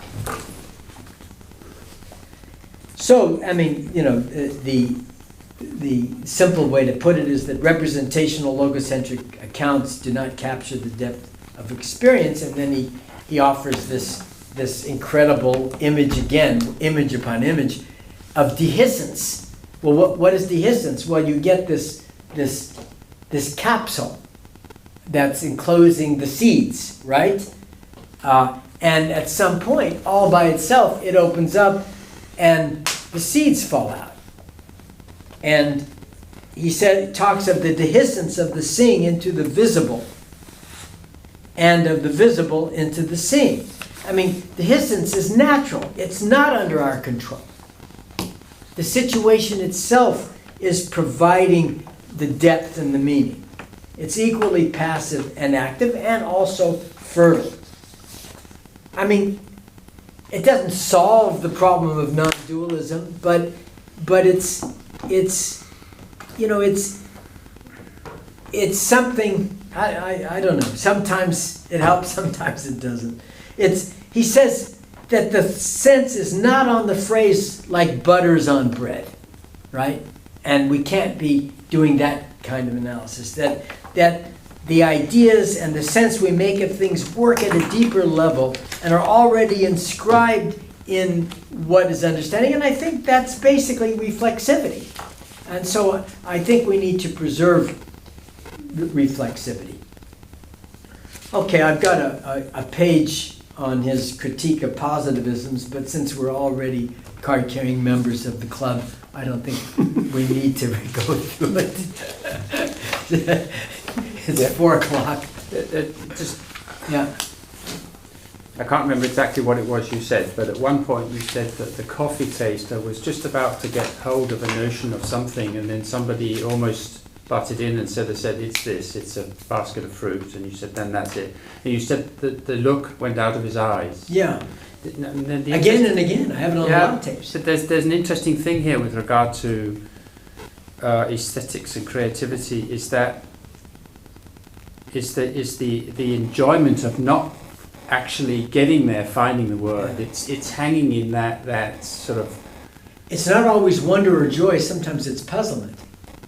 A: So, I mean, the simple way to put it is that representational logocentric accounts do not capture the depth of experience, and then he offers this incredible image again, image upon image, of dehiscence. Well, what is dehiscence? Well, you get this capsule that's enclosing the seeds, right? And at some point, all by itself, it opens up and the seeds fall out. And he talks of the dehiscence of the seeing into the visible, and of the visible into the seeing. I mean, dehiscence is natural. It's not under our control. The situation itself is providing the depth and the meaning. It's equally passive and active, and also fertile. I mean, it doesn't solve the problem of non-dualism, but it's something. I don't know. Sometimes it helps, sometimes it doesn't. He says that the sense is not on the phrase like butter's on bread, right? And we can't be doing that kind of analysis. That the ideas and the sense we make of things work at a deeper level and are already inscribed in what is understanding. And I think that's basically reflexivity. And so I think we need to preserve reflexivity. Okay, I've got a page on his critique of positivisms, but since we're already card-carrying members of the club, I don't think we need to go through it. It's
H: Yeah.
A: 4 o'clock.
B: Just,
A: Yeah.
B: I can't remember exactly what it was you said, but at one point you said that the coffee taster was just about to get hold of a notion of something, and then somebody almost butted in and said, it's a basket of fruit, and you said, then that's it. And you said that the look went out of his eyes.
A: Yeah.
B: And then the
A: Again and again. I have it on a lot of tapes.
B: So there's an interesting thing here with regard to aesthetics and creativity, is the enjoyment of not actually getting there, finding the word.
A: Yeah.
B: It's hanging in that sort of.
A: It's not always wonder or joy. Sometimes it's puzzlement.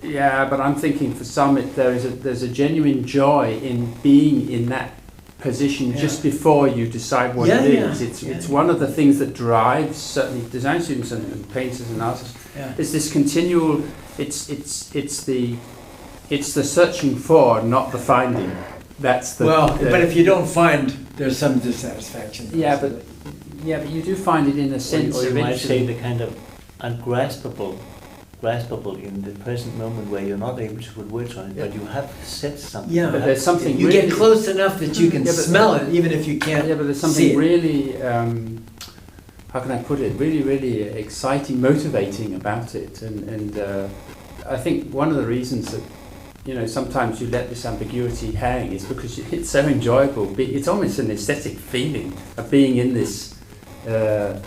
B: Yeah, but I'm thinking for some there's a genuine joy in being in that position just before you decide what it is. It's one of the things that drives certainly design students and painters and artists.
A: Yeah.
B: It's this continual. It's the searching for, not the finding. That's the.
A: But if you don't find, there's some dissatisfaction.
B: Yeah, but you do find it in a sense.
D: Or you might say
B: eventually.
D: the kind of ungraspable in the present moment where you're not able to put words on it, but you have said something.
A: Yeah,
B: But there's something
A: you
B: really,
A: get close enough that you can smell it, even if you can't.
B: Yeah, but there's
A: see
B: something
A: it.
B: really. How can I put it? Really, really exciting, motivating about it, and I think one of the reasons that sometimes you let this ambiguity hang is because it's so enjoyable. It's almost an aesthetic feeling of being in this.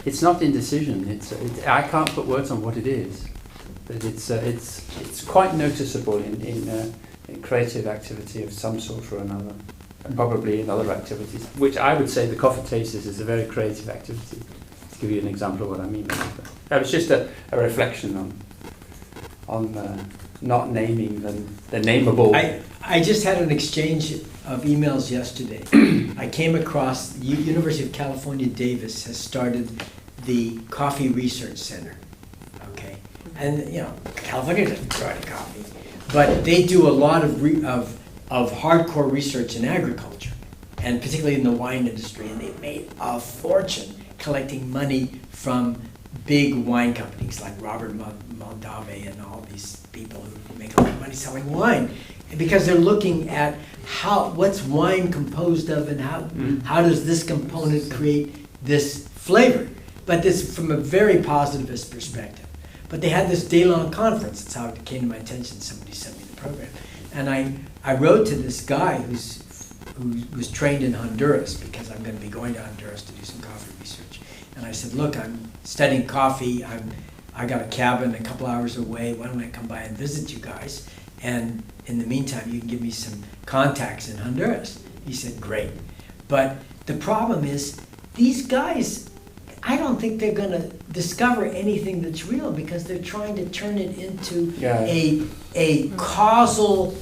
B: It's not indecision. I can't put words on what it is, but it's quite noticeable in creative activity of some sort or another, and probably in other activities. Which I would say the coffee tasters is a very creative activity. To give you an example of what I mean by that. That was just a reflection on not naming the nameable.
A: I just had an exchange of emails yesterday. I came across the University of California, Davis has started the Coffee Research Center. Okay, and California doesn't grow any coffee, but they do a lot of hardcore research in agriculture, and particularly in the wine industry, and they've made a fortune collecting money from big wine companies like Robert Mondavi and all these people who make a lot of money selling wine, and because they're looking at what's wine composed of and how does this component create this flavor, but this from a very positivist perspective. But they had this day-long conference. That's how it came to my attention. Somebody sent me the program, and I wrote to this guy who was trained in Honduras, because I'm going to be going to Honduras to do some coffee research. And I said, look, I'm studying coffee. I got a cabin a couple hours away. Why don't I come by and visit you guys? And in the meantime, you can give me some contacts in Honduras. He said, great. But the problem is, these guys, I don't think they're going to discover anything that's real, because they're trying to turn it into a causal,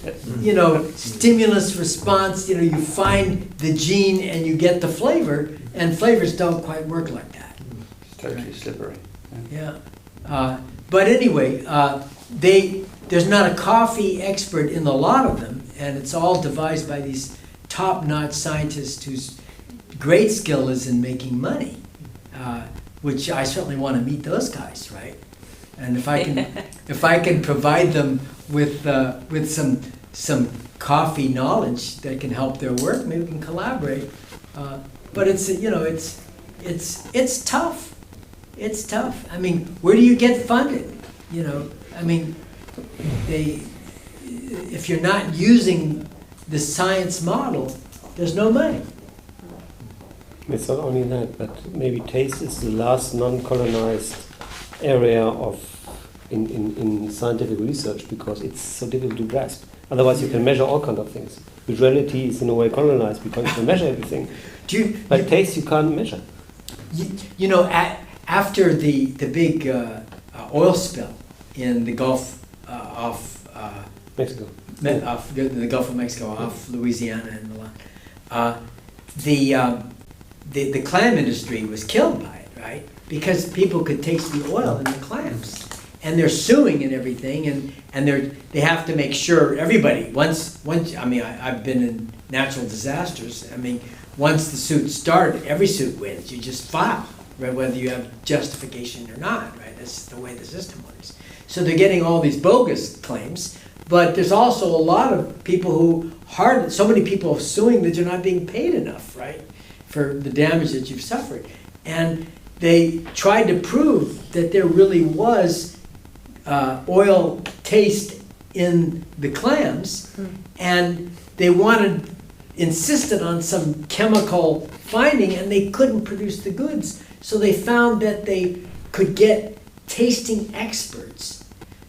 A: stimulus response. You find the gene and you get the flavor, and flavors don't quite work like that.
B: It's totally slippery.
A: Yeah. But anyway, there's not a coffee expert in a lot of them, and it's all devised by these top-notch scientists whose great skill is in making money, which I certainly want to meet those guys, right? And if I can provide them with some coffee knowledge that can help their work, maybe we can collaborate. But it's tough. It's tough. I mean, where do you get funded? If you're not using the science model, there's no money.
H: It's not only that, but maybe taste is the last non-colonized area in scientific research, because it's so difficult to grasp. Otherwise, you can measure all kinds of things. Visuality is in a way colonized because you can measure everything. But taste you can't measure.
A: After the big oil spill in the Gulf off
H: Mexico,
A: off the Gulf of Mexico, off Louisiana and the clam industry was killed by it, right? Because people could taste the oil in the clams, and they're suing and everything, and they have to make sure everybody once. I've been in natural disasters. Once the suit started, every suit wins. You just file, right? Whether you have justification or not, right? That's the way the system works. So they're getting all these bogus claims, but there's also a lot of people who so many people are suing that you're not being paid enough, right, for the damage that you've suffered. And they tried to prove that there really was oil taste in the clams, and they insisted on some chemical finding, and they couldn't produce the goods. So they found that they could get tasting experts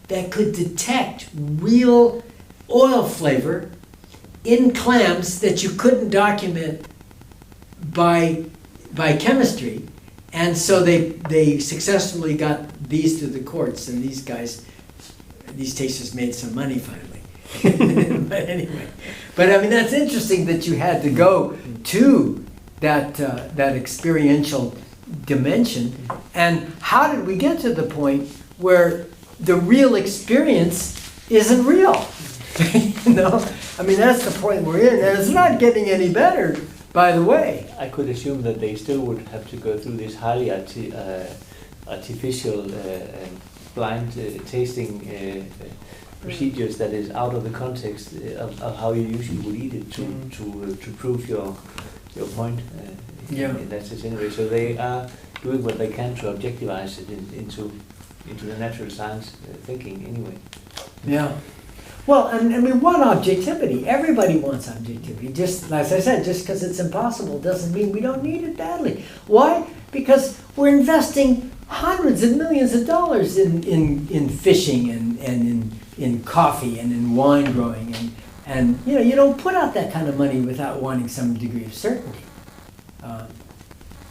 A: that could detect real oil flavor in clams that you couldn't document by chemistry. And so they successfully got these to the courts, and these tasters made some money finally. But anyway, I mean, that's interesting that you had to go to that experiential dimension. And how did we get to the point where the real experience isn't real? You know, I mean, that's the point we're in, and it's not getting any better, by the way.
D: I could assume that they still would have to go through this highly artificial blind tasting procedures that is out of the context of how you usually would eat it to prove your point in that sense anyway. So they are doing what they can to objectivize it into the natural science thinking anyway.
A: Yeah. Well, and we want objectivity. Everybody wants objectivity. Just as I said, just because it's impossible doesn't mean we don't need it badly. Why? Because we're investing hundreds of millions of dollars in fishing and in coffee and in wine growing, and you know, you don't put out that kind of money without wanting some degree of certainty.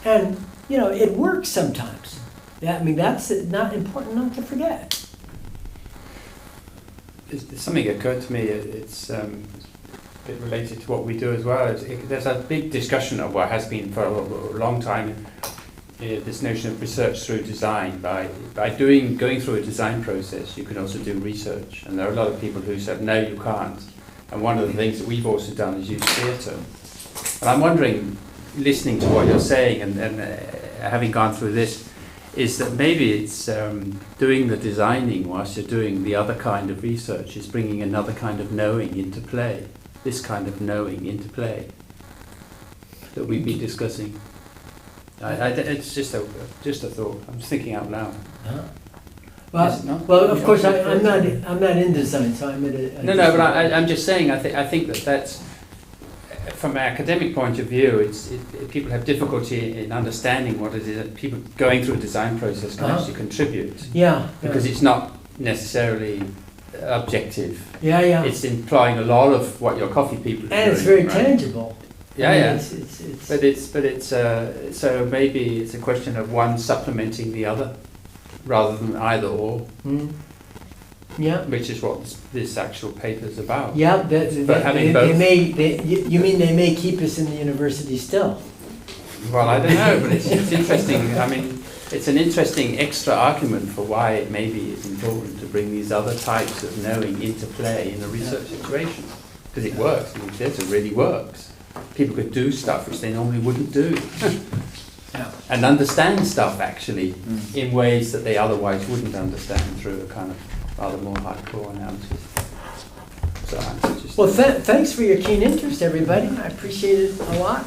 A: And you know, it works sometimes. I mean, that's not important not to forget.
B: Something occurred to me. It's a bit related to what we do as well. There's a big discussion of what has been for a long time. This notion of research through design. By going through a design process, you can also do research. And there are a lot of people who said, no, you can't. And one of the things that we've also done is use theatre. And I'm wondering, listening to what you're saying and having gone through this, is that maybe it's doing the designing whilst you're doing the other kind of research is bringing another kind of knowing into play. This kind of knowing into play that we've been discussing. It's just a thought. I'm thinking out loud.
A: Well, of course, I'm not in design, so I'm at a
B: no, but I'm just saying. I think that's from an academic point of view. People have difficulty in understanding what it is that people going through a design process can actually contribute.
A: Yeah.
B: Because it's not necessarily objective.
A: Yeah.
B: It's implying a lot of what your coffee people are doing.
A: And it's very
B: right?
A: tangible.
B: Yeah.
A: It's
B: So maybe it's a question of one supplementing the other, rather than either or.
A: Yeah.
B: Which is what this actual paper is about.
A: Yeah. You mean they may keep us in the university still?
B: Well, I don't know, but it's interesting. I mean, it's an interesting extra argument for why it maybe is important to bring these other types of knowing into play in a research situation, because it works. I mean, theatre really works. People could do stuff which they normally wouldn't do, and understand stuff actually in ways that they otherwise wouldn't understand through a kind of rather more hardcore analysis. So
A: Well, thanks for your keen interest, everybody. I appreciate it a lot.